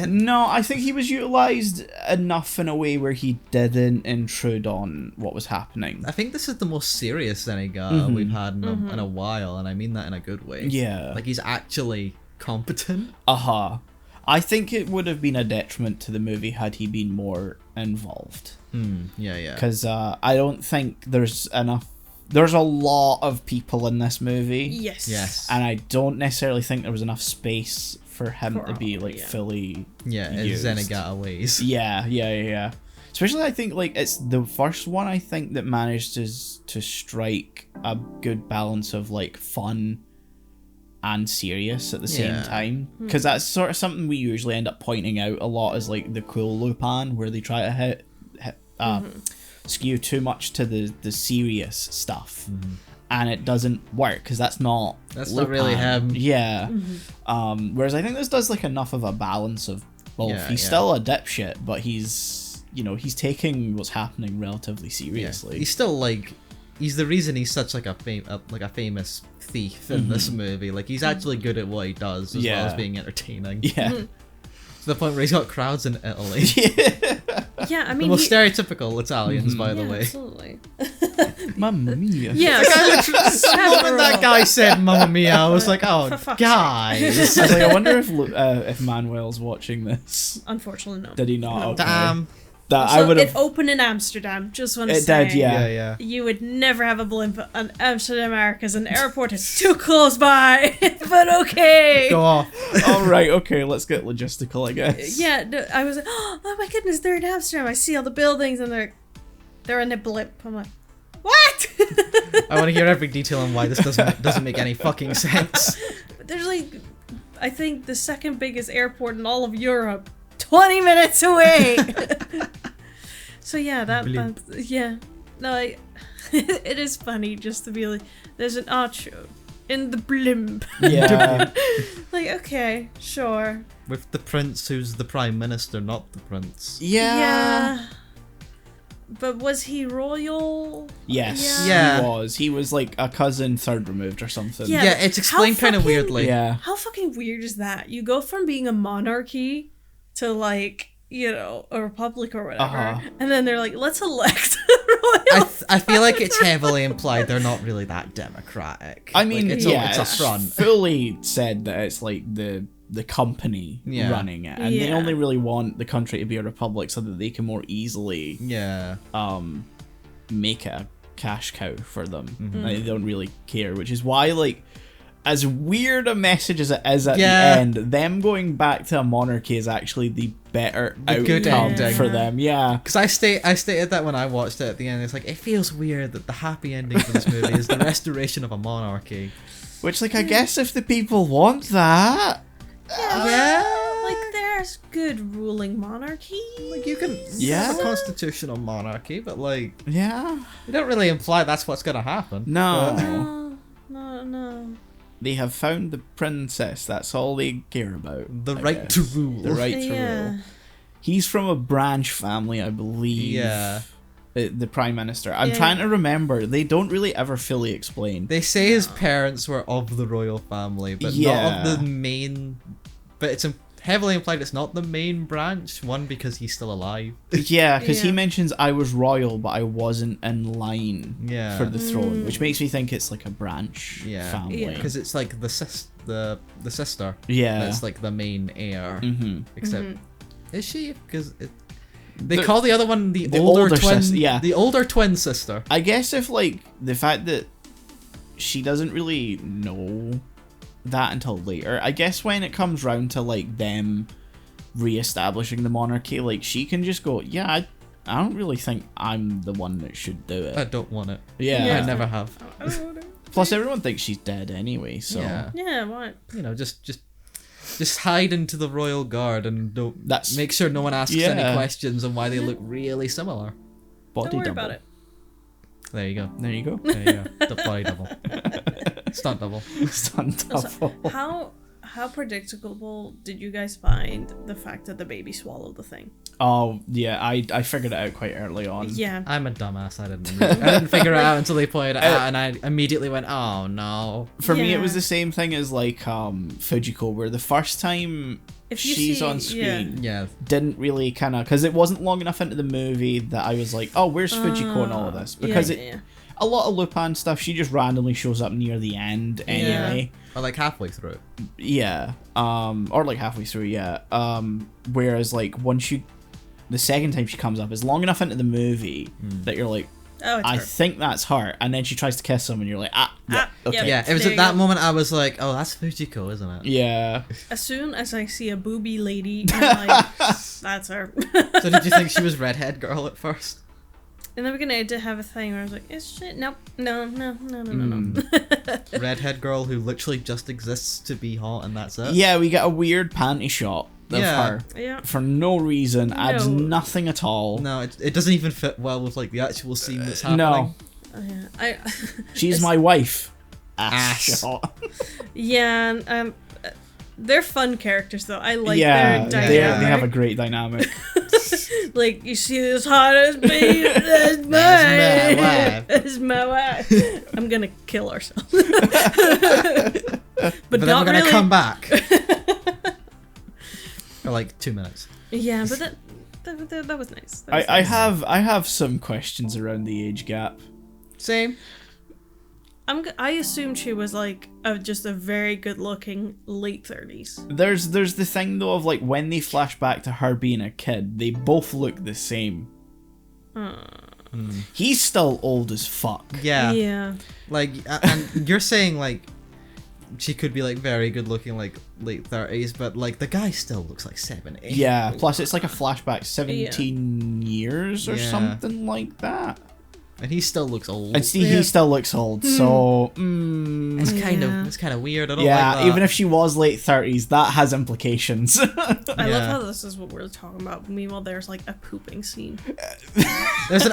No, I think he was utilised enough in a way where he didn't intrude on what was happening. I think this is the most serious Zenigata we've had in a while, and I mean that in a good way. Yeah. Like, he's actually competent. I think it would have been a detriment to the movie had he been more involved. Yeah. Because I don't think there's enough... There's a lot of people in this movie. Yes. And I don't necessarily think there was enough space for him to be, like, fully used. Zenigata ways. Yeah. Especially, I think, like, it's the first one, I think, that managed to strike a good balance of, like, fun and serious at the same time. Because that's sort of something we usually end up pointing out a lot as, like, the cool Lupin, where they try to skew too much to the serious stuff. And it doesn't work, because that's not not really him. Yeah. Whereas I think this does, like, enough of a balance of both. He's still a dipshit, but he's taking what's happening relatively seriously. He's still, like, he's the reason he's such, like, a famous thief in this movie. Like, he's actually good at what he does, as well as being entertaining. Yeah. To the point where he's got crowds in Italy. Yeah, I The mean, most stereotypical Italians, by the way. Absolutely. Mamma mia. Yeah. The moment that guy said "Mamma Mia," I was like, "Oh, For fuck's guys!" I was like, I wonder if Manuel's watching this. Unfortunately, no. Did he not? No. Okay. Damn. That So I would it have. opened in Amsterdam. Just want to It say. did, yeah. Yeah. You would never have a blimp on Amsterdam because an airport is too close by. But okay. Go off. All right, okay, let's get logistical, I guess. Yeah, no, I was like, oh my goodness, they're in Amsterdam. I see all the buildings and they're in a blimp. I'm like, what? I want to hear every detail on why this doesn't make any fucking sense. There's like, I think the second biggest airport in all of Europe, 20 minutes away. So yeah, Blimp. yeah. No, it is funny just to be like, there's an archer in the blimp. Yeah. Like, okay, sure. With the prince who's the prime minister, not the prince. Yeah. But was he royal? Yes, Yeah. he was. He was like a cousin third removed or something. Yeah. Yeah, it's explained How kind of fucking- weirdly. Yeah. How fucking weird is that? You go from being a monarchy to, like, a republic or whatever, and then they're like, let's elect a royal. I feel like it's heavily implied they're not really that democratic. I mean, like, it's yeah, a front. fully said that it's like the company running it, and they Yeah. only really want the country to be a republic so that they can more easily Yeah. make it a cash cow for them. Mm-hmm. Like, they don't really care, which is why, like, as weird a message as it is at Yeah. the end, them going back to a monarchy is actually the better The good outcome ending. for them. Yeah. Because I stated that when I watched it at the end. It's like, it feels weird that the happy ending for this movie is the restoration of a monarchy. Which, like, I guess if the people want that. Yeah. Like, there's good ruling monarchy. Like, you can have a constitutional monarchy, but, like, Yeah. you don't really imply that's what's gonna happen. No. No. They have found the princess. That's all they care about. The I right guess. to rule. The right to Yeah. rule. He's from a branch family, I believe. Yeah. The prime minister. I'm Yeah. trying to remember. They don't really ever fully explain. They say his parents were of the royal family, but Yeah. not of the main. But it's heavily implied it's not the main branch. One, because he's still alive. Yeah, because he Yeah. mentions I was royal, but I wasn't in line Yeah. for the throne, which makes me think it's like a branch Yeah. family. Yeah. Because it's like the sister. Yeah. That's like the main heir. Mm-hmm. Except, is she? Because they The- call the other one the older older twin. sis- yeah. The older twin sister. I guess if, like, the fact that she doesn't really know that until later, I guess when it comes round to, like, them re-establishing the monarchy, like, she can just go, yeah, I don't really think I'm the one that should do it. I don't want it. Yeah. Yeah. I never have. Plus, everyone thinks she's dead anyway, so Yeah. Yeah, what? You know, just hide into the royal guard and don't That's- make sure no one asks Yeah. any questions on why they look really similar. body Don't worry double. about it. There you go. There you go. There you go. The body double. Stunt double. Stunt double. How predictable did you guys find the fact that the baby swallowed the thing? Oh yeah, I figured it out quite early on. Yeah. I'm a dumbass. I didn't figure it out until they pointed it out, and I immediately went, "Oh no." For me, it Yeah. was the same thing as like Fujiko, where the first time If you she's see- on screen, Yeah. didn't really kind of, because it wasn't long enough into the movie that I was like, oh, where's Fujiko and all of this? Because a lot of Lupin stuff, she just randomly shows up near the end anyway. Or like halfway through. Yeah. Or like halfway through, yeah. Whereas like the second time she comes up is long enough into the movie that you're like, Oh, it's I her. think that's her, and then she tries to kiss him, and you're like, yeah, okay. Yeah, it was There at you that go. moment I was like, "Oh, that's Fujiko, isn't it?" Yeah. As soon as I see a booby lady, I'm like, that's her. So did you think she was redhead girl at first? In the beginning, I did have a thing where I was like, "Is shit? Nope, no." Redhead girl who literally just exists to be hot, and that's it. Yeah, we get a weird panty shot of Yeah. her Yeah. for no reason, adds No. nothing at all. No, it doesn't even fit well with like the actual scene that's happening. No. Oh, yeah. She's my wife. Ass. Shot. Yeah. They're fun characters though. I like Yeah, their they dynamic. have a great dynamic. Like, you see this hot as me, that's That's my mine. wife. That's my wife. I'm gonna kill ourselves. but But then not we're gonna really. come back. For like 2 minutes. Yeah, but that was nice. That was I nice. have some questions around the age gap. Same. I assumed she was like just a very good-looking late 30s. There's the thing though of like when they flash back to her being a kid, they both look the same. He's still old as fuck. Yeah. Yeah. Like, and you're saying like she could be like very good looking, like late 30s, but like the guy still looks like 70. Yeah. Plus, it's like a flashback 17 years or Yeah. something like that. And he still looks old. And see, he still looks old. So, It's kind of weird. I don't yeah. like that. Even if she was late 30s, that has implications. I love Yeah. how this is what we're talking about. Meanwhile, there's like a pooping scene. there's an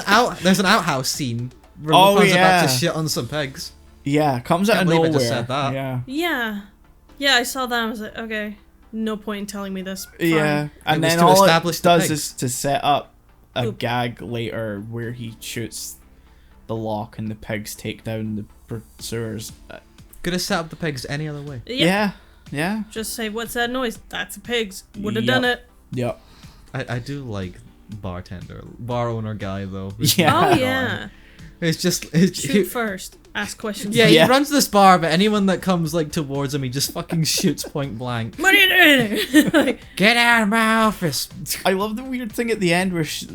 outhouse scene where Oh, Lupin's about yeah. to shit on some pigs. Yeah, comes out Can't of believe I nowhere. just said that. Yeah. Yeah. Yeah, I saw that. I was like, okay, no point in telling me this. Fine. Yeah, and It was then to all it establish the does pigs. is to set up a Oop. gag later where he shoots the lock and the pigs take down the pursuers. Could have set up the pigs any other way. Yeah. Yeah. Just say, what's that noise? That's a pig's. Would have Yep. done it. Yep. I do like bar owner guy though. who's Yeah. Oh, gone. yeah. It's just Shoot first. Ask questions. yeah, Yeah. he runs this bar, but anyone that comes like towards him, he just fucking shoots point blank. What are you doing? Like, Get out of my office. I love the weird thing at the end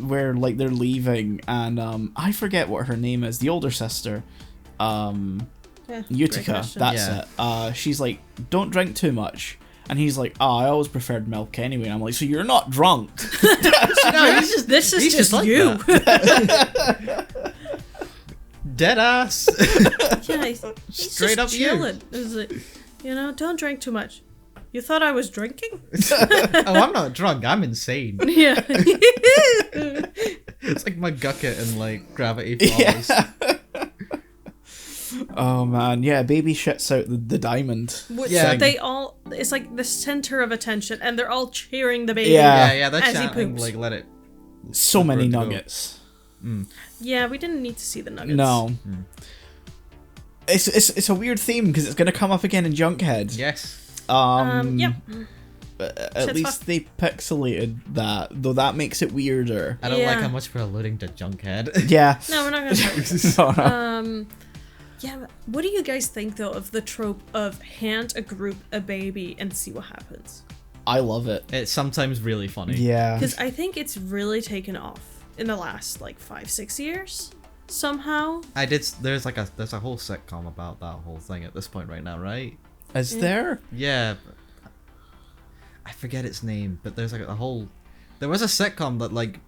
where like they're leaving and I forget what her name is, the older sister, yeah, great Utica. question. That's it. She's like, don't drink too much. And he's like, oh, I always preferred milk anyway. And I'm like, so you're not drunk? No, he's just This is he's just like you. that. Dead ass. Yeah, he's Straight just up you. chilling. Is it, don't drink too much. You thought I was drinking? Oh, I'm not drunk. I'm insane. Yeah. It's like my gucket and like Gravity Falls. Yeah. Oh man, yeah, baby shits out the diamond. Which Yeah. they all, it's like the center of attention, and they're all cheering the baby. Yeah. Yeah, that's As he chanting, poops. like let it. So many Go. nuggets. Yeah, we didn't need to see the nuggets. No. It's a weird theme because it's going to come up again in Junkhead. Yes. Yep. At Shit's least fuck. they pixelated that, though that makes it weirder. I don't like Yeah. how much we're alluding to Junkhead. Yeah. No, we're not gonna talk about it. No. Yeah, but what do you guys think though of the trope of hand a group a baby and see what happens? I love it. It's sometimes really funny. Yeah. Because I think it's really taken off in the last like 5-6 years somehow. There's a whole sitcom about that whole thing at this point right now, right? Is there? Yeah. I forget its name, but there's like there was a sitcom that like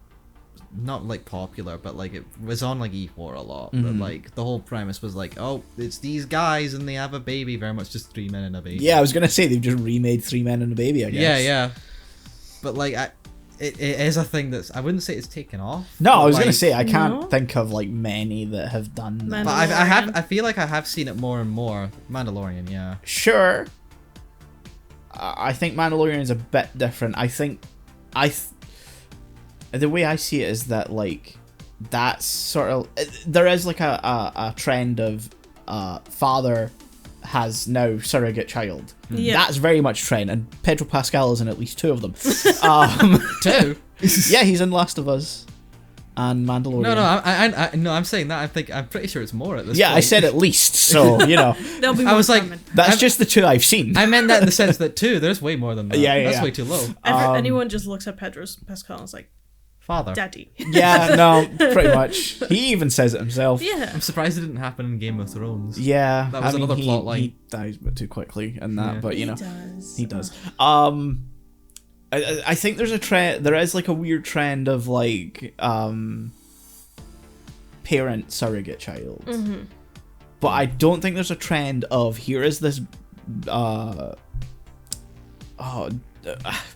not like popular, but like it was on like E4 a lot. But like the whole premise was like, oh, it's these guys and they have a baby, very much just 3 men and a baby. Yeah, I was going to say they've just remade 3 Men and a Baby, I guess. Yeah, yeah. But like it is a thing that's, I wouldn't say it's taken off. No, I was but, going to say I can't No? think of like many that have done that. Man- But I Mandalorian. feel like I have seen it more and more. Mandalorian, yeah. Sure. I think Mandalorian is a bit different. I think the way I see it is that like that's sort of there is like a trend of father has now surrogate child. Yeah. That's very much trend, and Pedro Pascal is in at least 2 of them. 2? Yeah, he's in Last of Us and Mandalorian. No, I'm saying that. I'm pretty sure it's more at this Yeah, point. I said at least, so you know. There'll be I more was like, coming. That's just the 2 I've seen. I meant that in the sense that 2, there's way more than that. Yeah, That's yeah. way too low. Anyone just looks at Pedro Pascal and is like, Father. Daddy. Yeah, no, pretty much. He even says it himself. Yeah. I'm surprised it didn't happen in Game of Thrones. Yeah, That was another plot line. He dies a bit too quickly in that, Yeah. but you know, does. he does. I think there's a trend. There is like a weird trend of like parent surrogate child, but I don't think there's a trend of here is this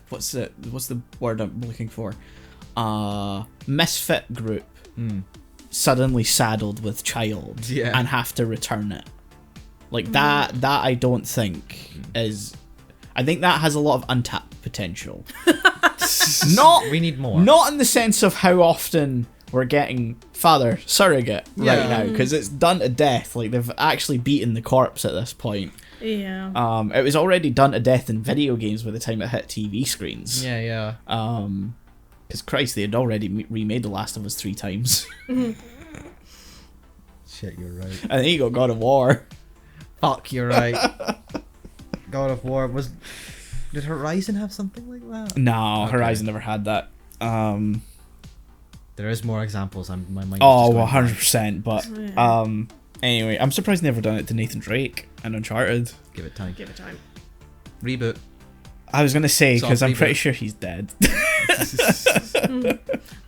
what's the word I'm looking for? Misfit group suddenly saddled with child and have to return it. Like that I don't think is. I think that has a lot of untapped potential. We need more. Not in the sense of how often we're getting father surrogate right now, because it's done to death. Like they've actually beaten the corpse at this point. Yeah. It was already done to death in video games by the time it hit TV screens. Yeah. Because Christ, they had already remade The Last of Us 3 times. Shit, you're right. And then you got God of War. Fuck, you're right. God of War was. Did Horizon have something like that? No, Okay. Horizon never had that. There is more examples. My mind. Oh, is just going 100%. But Yeah. anyway, I'm surprised they never done it to Nathan Drake and Uncharted. blank. Give it time. Give it time. Reboot. I was gonna say because I'm Soft pretty reboot. sure he's dead.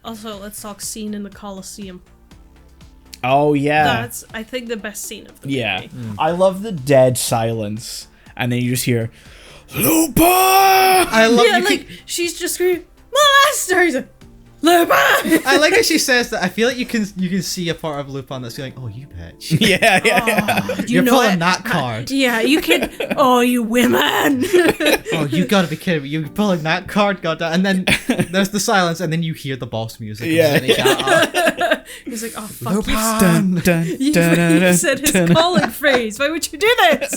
Also, let's talk scene in the Colosseum. Oh yeah, That's, I think, the best scene of the yeah. movie. I love the dead silence, and then you just hear Lupin. I love Yeah, you. like, she's just screaming, Master! He's like, Lupin! I like how she says that. I feel like you can see a part of Lupin that's going, oh, you bitch. yeah. You're know pulling it. that card. Yeah, you can. Oh, you women! Oh, you gotta be kidding me. You're pulling that card, goddamn. And then there's the silence, and then you hear the boss music. Yeah. He's like, oh, fuck Lupin! you. Dun, dun, You dun, dun, said his dun. calling phrase. Why would you do this?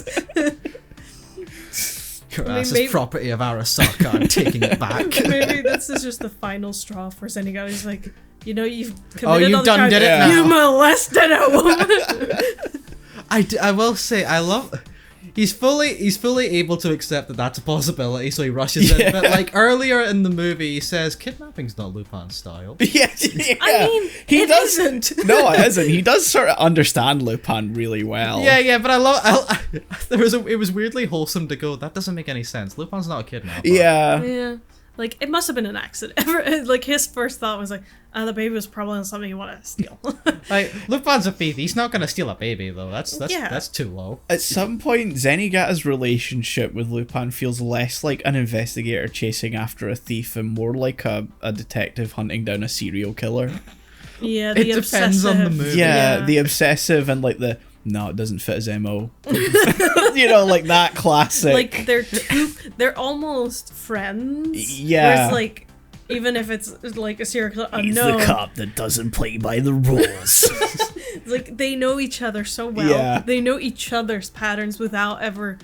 This maybe- is property of Arasaka. I'm taking it back. Maybe this is just the final straw for sending out. He's like, you know, you've committed Oh, you all the done crimes. did it now. You molested a woman. I will say, I love... He's fully able to accept that that's a possibility, so he rushes in. But like earlier in the movie, he says there not Lupin's style. Yes, yeah. I mean, he it does. isn't. No, it isn't. He does sort of understand Lupin really well. Yeah, but it was weirdly wholesome to go, that doesn't make any sense. Lupin's not a kidnapper. Yeah. Yeah. Like, it must have been an accident. Like, his first thought was like, the baby was probably on something you want to steal. Like, Lupin's a thief. He's not gonna steal a baby though. That's too low. At some point, Zenigata's relationship with Lupin feels less like an investigator chasing after a thief and more like a detective hunting down a serial killer. Yeah, It depends on the movie. Yeah, the obsessive and like the no, it doesn't fit his MO. You know, like that classic. Like, they're almost friends. Yeah. Whereas, like, even if it's like a serial killer unknown, cop that doesn't play by the rules. like, they know each other so well. Yeah. They know each other's patterns without ever,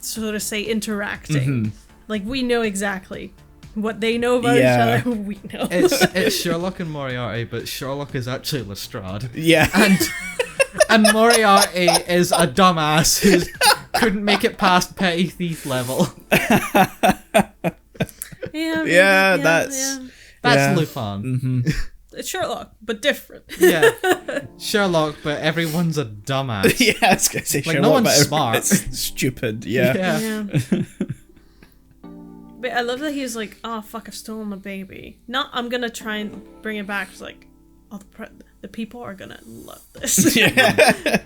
so to say, interacting. Like, we know exactly what they know about each other. We know. It's Sherlock and Moriarty, but Sherlock is actually Lestrade. Yeah. And Moriarty is a dumbass who couldn't make it past petty thief level. Yeah, that's Lupin. It's Sherlock, but different. Yeah. Sherlock, but everyone's a dumbass. Yeah, I was gonna say Like, Sherlock, no one's but smart. It's stupid. Yeah. Yeah. But I love that he was like, oh, fuck, I've stolen the baby. Not, I'm gonna try and bring it back. It's like, oh, the people are gonna love this. Yeah.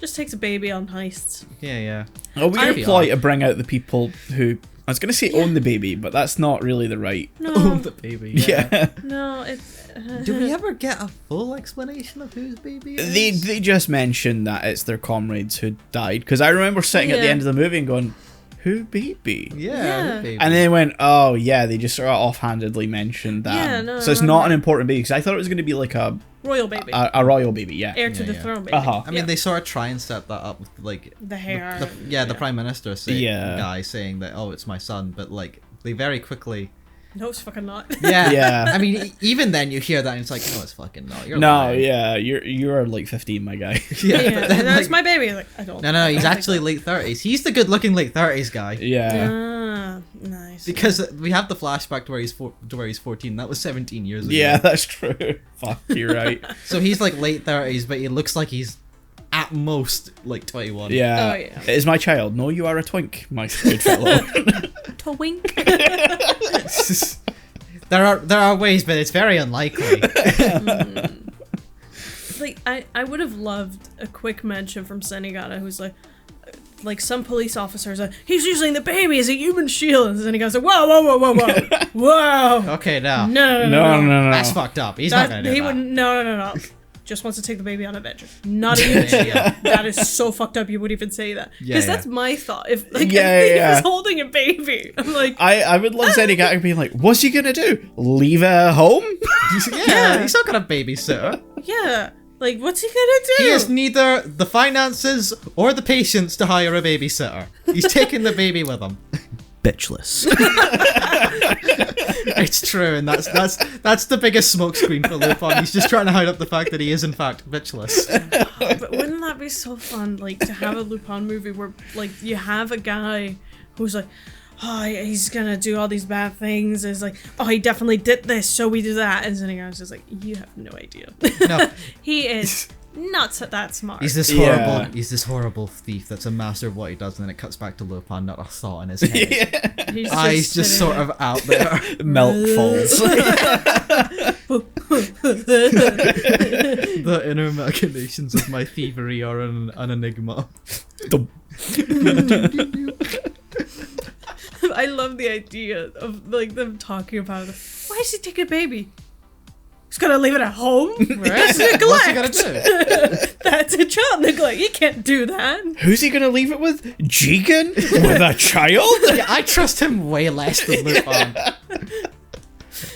Just takes a baby on heists. Yeah. A weird I- ploy to bring out the people who I was gonna say own the baby, but that's not really the right. Oh, No, the baby. Yeah. no, it's... Do we ever get a full explanation of whose baby it is? They just mentioned that it's their comrades who died, because I remember sitting at the Yeah. end of the movie and going, who baby? Yeah. baby. And then they went, oh yeah, they just sort of offhandedly mentioned that. Yeah, no, so it's no, not no. an important baby, because I thought it was going to be like a Royal baby. royal baby, yeah. Heir to the yeah. throne baby. Uh-huh. I mean, they sort of try and set that up with like The hair. the prime minister Yeah. guy saying that, oh, it's my son, but like they very quickly. No, it's fucking not. Yeah. Yeah. I mean, even then you hear that and it's like, no, it's fucking not. You're No, lying. yeah, you're like 15, my guy. Yeah, but then, that's like- my baby. Like, I don't. No, he's I don't actually think late 30s. He's the good-looking late 30s guy. Yeah. Ah, nice. Because we have the flashback to where he's 14. That was 17 years ago. Yeah, that's true. Fuck, you're right. So he's like late 30s, but he looks like he's at most like 21. Yeah. Oh, yeah. It is my child. No, you are a twink, my good fellow. Twink. There are ways, but it's very unlikely. Like, I would have loved a quick mention from Senigata, who's like some police officers are, he's using the baby as a human shield, and Senigata's like, whoa, whoa. Okay, now No. that's fucked up. He's not gonna do He that. would no. Just wants to take the baby on adventure. Not a human shield. That is so fucked up. You would even say that because Yeah. that's my thought. If like Yeah, if he yeah. was holding a baby, I'm like, I would love Zenigata being like, what's he gonna do? Leave it at home? Yeah, he's not got a babysitter. yeah, like what's he gonna do? He has neither the finances or the patience to hire a babysitter. He's taking the baby with him. Bitchless. It's true, and that's the biggest smokescreen for Lupin. He's just trying to hide up the fact that he is in fact bitchless. But wouldn't that be so fun, like, to have a Lupin movie where, like, you have a guy who's like, oh, he's gonna do all these bad things. It's like, oh, he definitely did this, so we do that. And then I was just like, you have no idea. No, He is not that smart. he's this Yeah. horrible thief that's a master of what he does, and then it cuts back to Lupin, not a thought in his head. He's Eyes just sitting sort of out there. Milk falls. The inner machinations of my thievery are an enigma. I love the idea of like them talking about it. Why is he taking a baby? He's gonna leave it at home? That's neglect. What's he gonna do? That's a child neglect. You can't do that. Who's he gonna leave it with? Jigen? With a child? Yeah, I trust him way less than Lupin.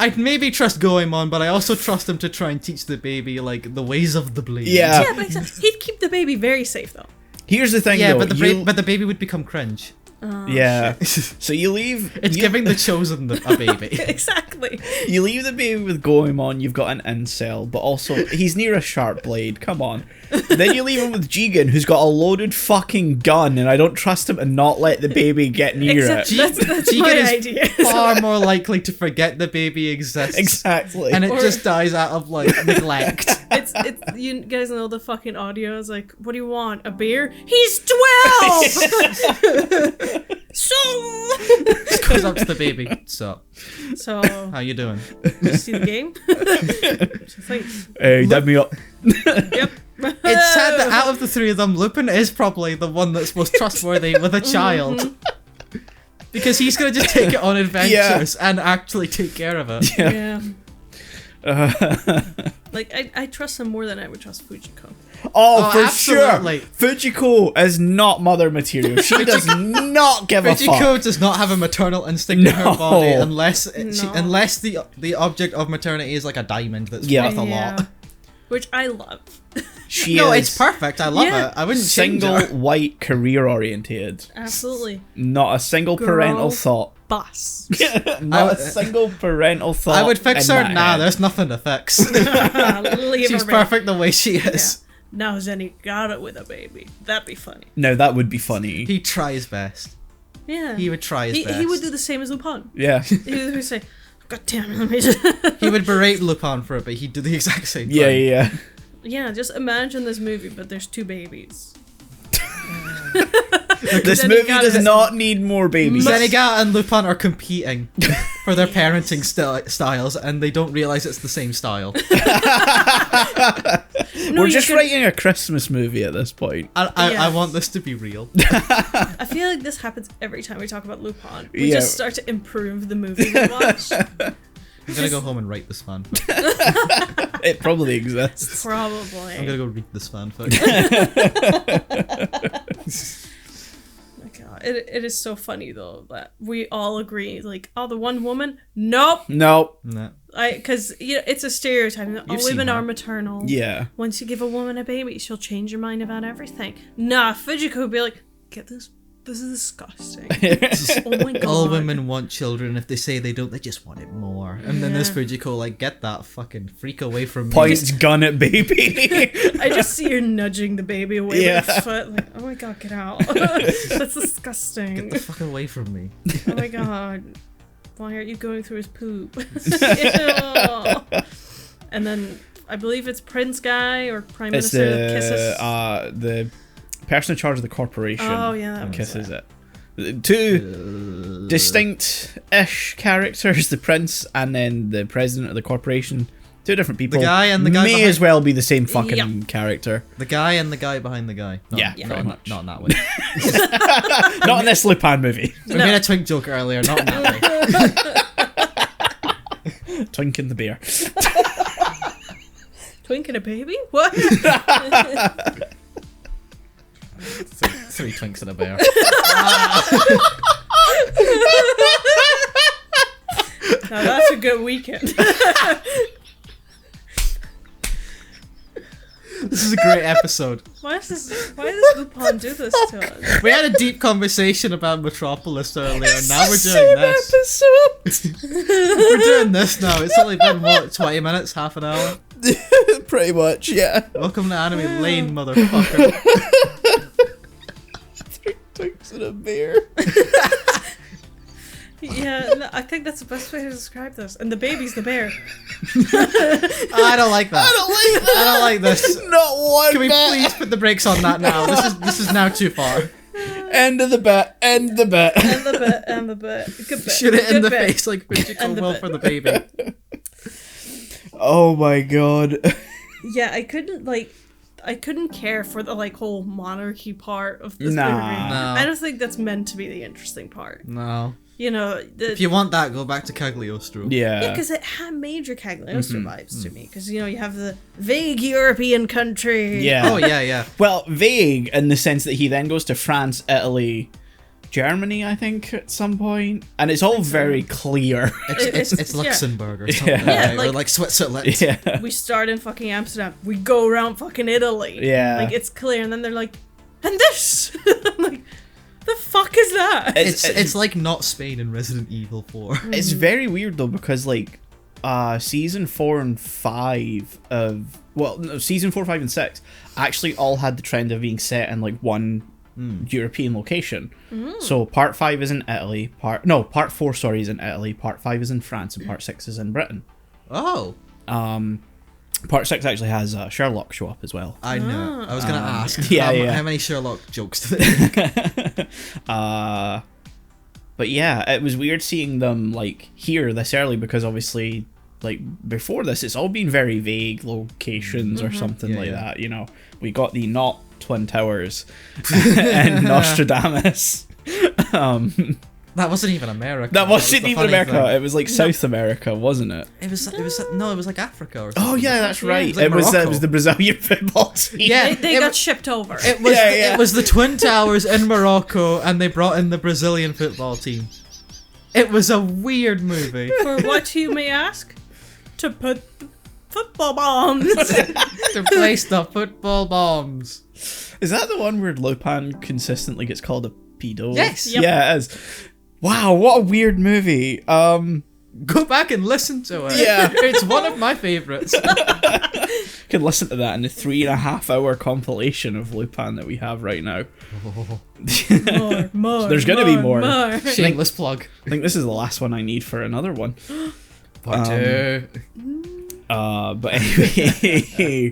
I'd maybe trust Goemon, but I also trust him to try and teach the baby like the ways of the blade. Yeah. Yeah, but he'd keep the baby very safe though. Here's the thing, Yeah, though. but the baby would become cringe. Yeah. So you leave. It's giving the chosen a baby. Exactly. You leave the baby with Goemon, you've got an incel, but also he's near a sharp blade, come on. Then you leave him with Jigen, who's got a loaded fucking gun, and I don't trust him to not let the baby get near Except it. that's Jigen my is idea. far more likely to forget the baby exists. Exactly. And it Or- just dies out of like neglect. It's you guys know the fucking audio is like, what do you want? A beer? He's 12. So Just goes up to the baby. So, how you doing? you see the game? Just like, Hey, dab me up. yep. It's sad that out of the three of them, Lupin is probably the one that's most trustworthy with a child. Because he's gonna just take it on adventures and actually take care of it. Yeah. Like I trust him more than I would trust Fujiko. Oh, for absolutely. sure. Fujiko is not mother material. She does not give a fuck. Fujiko does not have a maternal instinct in her No. body unless No. unless the object of maternity is like a diamond that's Yeah. worth a lot. Which I love. She No, is it's perfect. I love Yeah. it. I wouldn't change single, her. white, career oriented. Absolutely. Not a single parental Girl. thought. Boss. Not a single parental thought. I would fix in her. that Nah, head. there's nothing to fix. Leave She's her be. perfect the way she is. Now Zenny got it with a baby. That'd be funny. No, that would be funny. He tries best. Yeah. He would try his best. He would do the same as Lupin. Yeah. He would say, God damn it, let me just... He would berate Lupin for it, but he'd do the exact same thing. Yeah. Yeah, just imagine this movie, but there's two babies. This Then movie he got does it. not need more babies. Zenigata and Lupin are competing for their parenting styles, and they don't realize it's the same style. No, We're you just could- writing a Christmas movie at this point. I Yeah. want this to be real. I feel like this happens every time we talk about Lupin. We Yeah. just start to improve the movie we watch. I'm gonna go home and write this fanfic. It probably exists. I'm Probably. gonna go read this fanfic. Oh my God. it is so funny though that we all agree, like, oh, the one woman, nope. No. Because it's a stereotype. All women are maternal. Yeah. Once you give a woman a baby, she'll change your mind about everything. Nah, Fujiko would be like, get this. This is disgusting. Oh my god. All women want children. If they say they don't, they just want it more. And then there's Fujiko, like, get that fucking freak away from me. Points gun at baby. I just see her nudging the baby away with his foot. Like, oh my god, get out. That's disgusting. Get the fuck away from me. Oh my god. Why aren't you going through his poop? And then I believe it's Prince Guy or Prime Minister that kisses. The person in charge of the corporation. Oh yeah, that kisses it. Two distinct-ish characters: the prince and then the president of the corporation. Two different people. The guy and the guy may behind... as well be the same fucking character. The guy and the guy behind the guy. Pretty much. Not in that way. Not in this Lupin movie. We made a twink joke earlier. Not in that way. Twink and the bear. Twink and a baby? What? Three twinks and a bear. Now that's a good weekend. This is a great episode. Why does Lupin do this to us? We had a deep conversation about Metropolis earlier, and now we're doing this. We're doing this now. It's only been, what, 20 minutes? Half an hour? Pretty much, yeah. Welcome to Anime Lane, motherfucker. Three twinks and a bear. Yeah, no, I think that's the best way to describe this. And the baby's the bear. I don't like that. I don't like this. Not one. Can we please put the brakes on that now? This is now too far. End of the bet. End the bet. And the bit. And the bit. Good bit. Shoot it in the bit. face like Fujiko will for the baby. Oh my god. Yeah, I couldn't care for the like whole monarchy part of this movie. No. I don't think that's meant to be the interesting part. No. You know, if you want that, go back to Cagliostro. Yeah. because it had major Cagliostro vibes to me. Because you have the vague European country. Yeah. Oh yeah. Well, vague in the sense that he then goes to France, Italy, Germany, I think, at some point, and it's all very clear. It's Luxembourg or something, Yeah. right? Or like Switzerland. Yeah. We start in fucking Amsterdam. We go around fucking Italy. Yeah. Like it's clear, and then they're like, and this. I'm like, the fuck is that? It's like not Spain in Resident Evil 4. It's very weird though because like season 4 and 5 of season 4, 5 and 6 actually all had the trend of being set in like one European location. So part 5 is in Italy, part 4 is in Italy, part 5 is in France, and part 6 is in Britain. Oh. Part 6 actually has Sherlock show up as well. I know. I was gonna ask. Yeah. How many Sherlock jokes do they make? But yeah, it was weird seeing them like here this early because obviously like before this it's all been very vague locations or something like that. You know, we got the not Twin Towers and Nostradamus. That wasn't even America. That wasn't even America. Thing. It was like South America, wasn't it? It was like Africa or something. Oh yeah, that's right. It was like it was the Brazilian football team. Yeah, They got shipped over. It was Yeah. it was the Twin Towers in Morocco, and they brought in the Brazilian football team. It was a weird movie. For what you may ask? To put football bombs. To place the football bombs. Is that the one where Lupin consistently gets called a pedo? Yes. Yep. Yeah, it is. Wow, what a weird movie. Go back and listen to it. Yeah. It's one of my favourites. You can listen to that in the 3.5 hour compilation of Lupin that we have right now. More. There's gonna be more. Shameless plug. I think this is the last one I need for another one. Part 2. But anyway,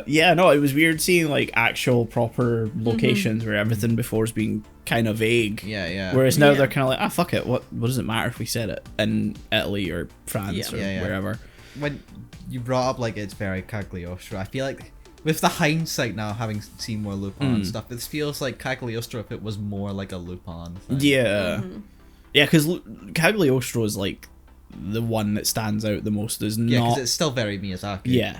yeah, no, it was weird seeing like actual proper locations where everything before has been kind of vague. Yeah. Whereas now Yeah. they're kind of like, fuck it, what does it matter if we said it in Italy or France or wherever? When you brought up like it's very Cagliostro, I feel like with the hindsight now, having seen more Lupin and stuff, it feels like Cagliostro if it was more like a Lupin thing. Yeah. Yeah, because Cagliostro is like the one that stands out the most. There's Yeah, not. because it's still very Miyazaki. Yeah.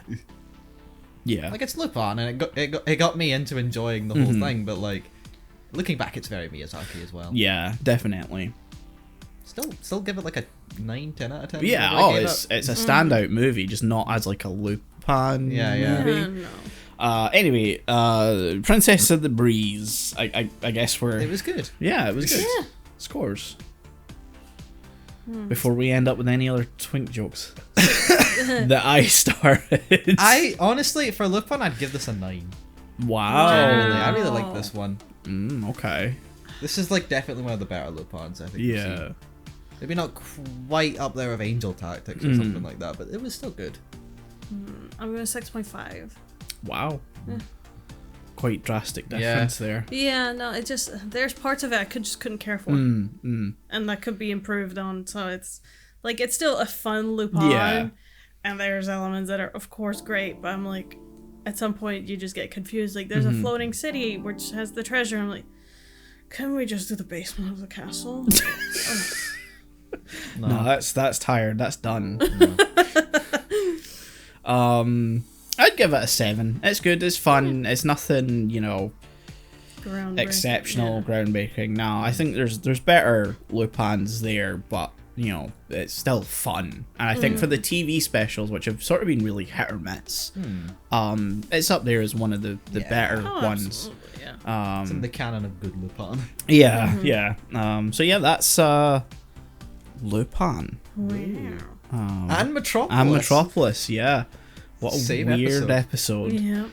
Yeah. Like it's Lupin, and it got me into enjoying the whole thing, but like Looking back, it's very Miyazaki as well. Yeah, definitely. Still give it like a 9, 10 out of 10. Yeah, it's a standout movie, just not as like a Lupin movie. No. Anyway, Princess of the Breeze. I guess we're... It was good. Yeah, it was good. Yeah. Scores. Before we end up with any other twink jokes that I started. I honestly, for Lupin, I'd give this a 9. Wow. Genuinely, I really like this one. Okay. This is like definitely one of the better Lupins I think. we've seen. Maybe not quite up there with Angel Tactics or something like that, but it was still good. I'm going 6.5. Wow. Quite drastic difference there. Yeah, no, it just, there's parts of it I couldn't care for. And that could be improved on, so it's still a fun Lupin. Yeah. And there's elements that are, of course, great, but I'm like, at some point you just get confused. Like, there's a floating city which has the treasure. I'm like, can we just do the basement of the castle? No, that's tired. That's done. I'd give it a 7. It's good. It's fun. It's nothing, exceptional, groundbreaking. No, I think there's better Lupins there, but it's still fun. And I think for the TV specials, which have sort of been really hit or miss, it's up there as one of the better ones. Yeah. It's in the canon of good Lupin. Yeah. So yeah, that's Lupin. And Metropolis. And Metropolis, yeah. What a Same weird episode. Yeah.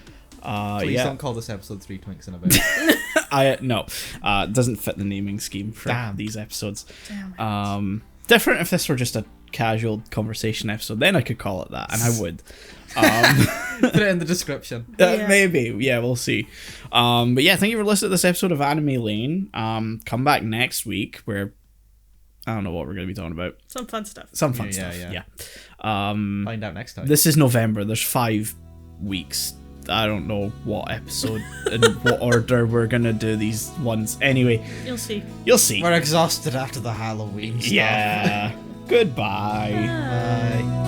Please don't call this episode 3 Twinks in a Bit. No, it doesn't fit the naming scheme for these episodes. Damn it. Different if this were just a casual conversation episode, then I could call it that, and I would. Put it in the description. Maybe, we'll see. But yeah, thank you for listening to this episode of Anime Lane. Come back next week where I don't know what we're going to be talking about. Some fun stuff. Yeah. Find out next time. This is November. There's 5 weeks. I don't know what episode and what order we're going to do these ones. Anyway. You'll see. We're exhausted after the Halloween stuff. Yeah. Goodbye. Bye. Bye.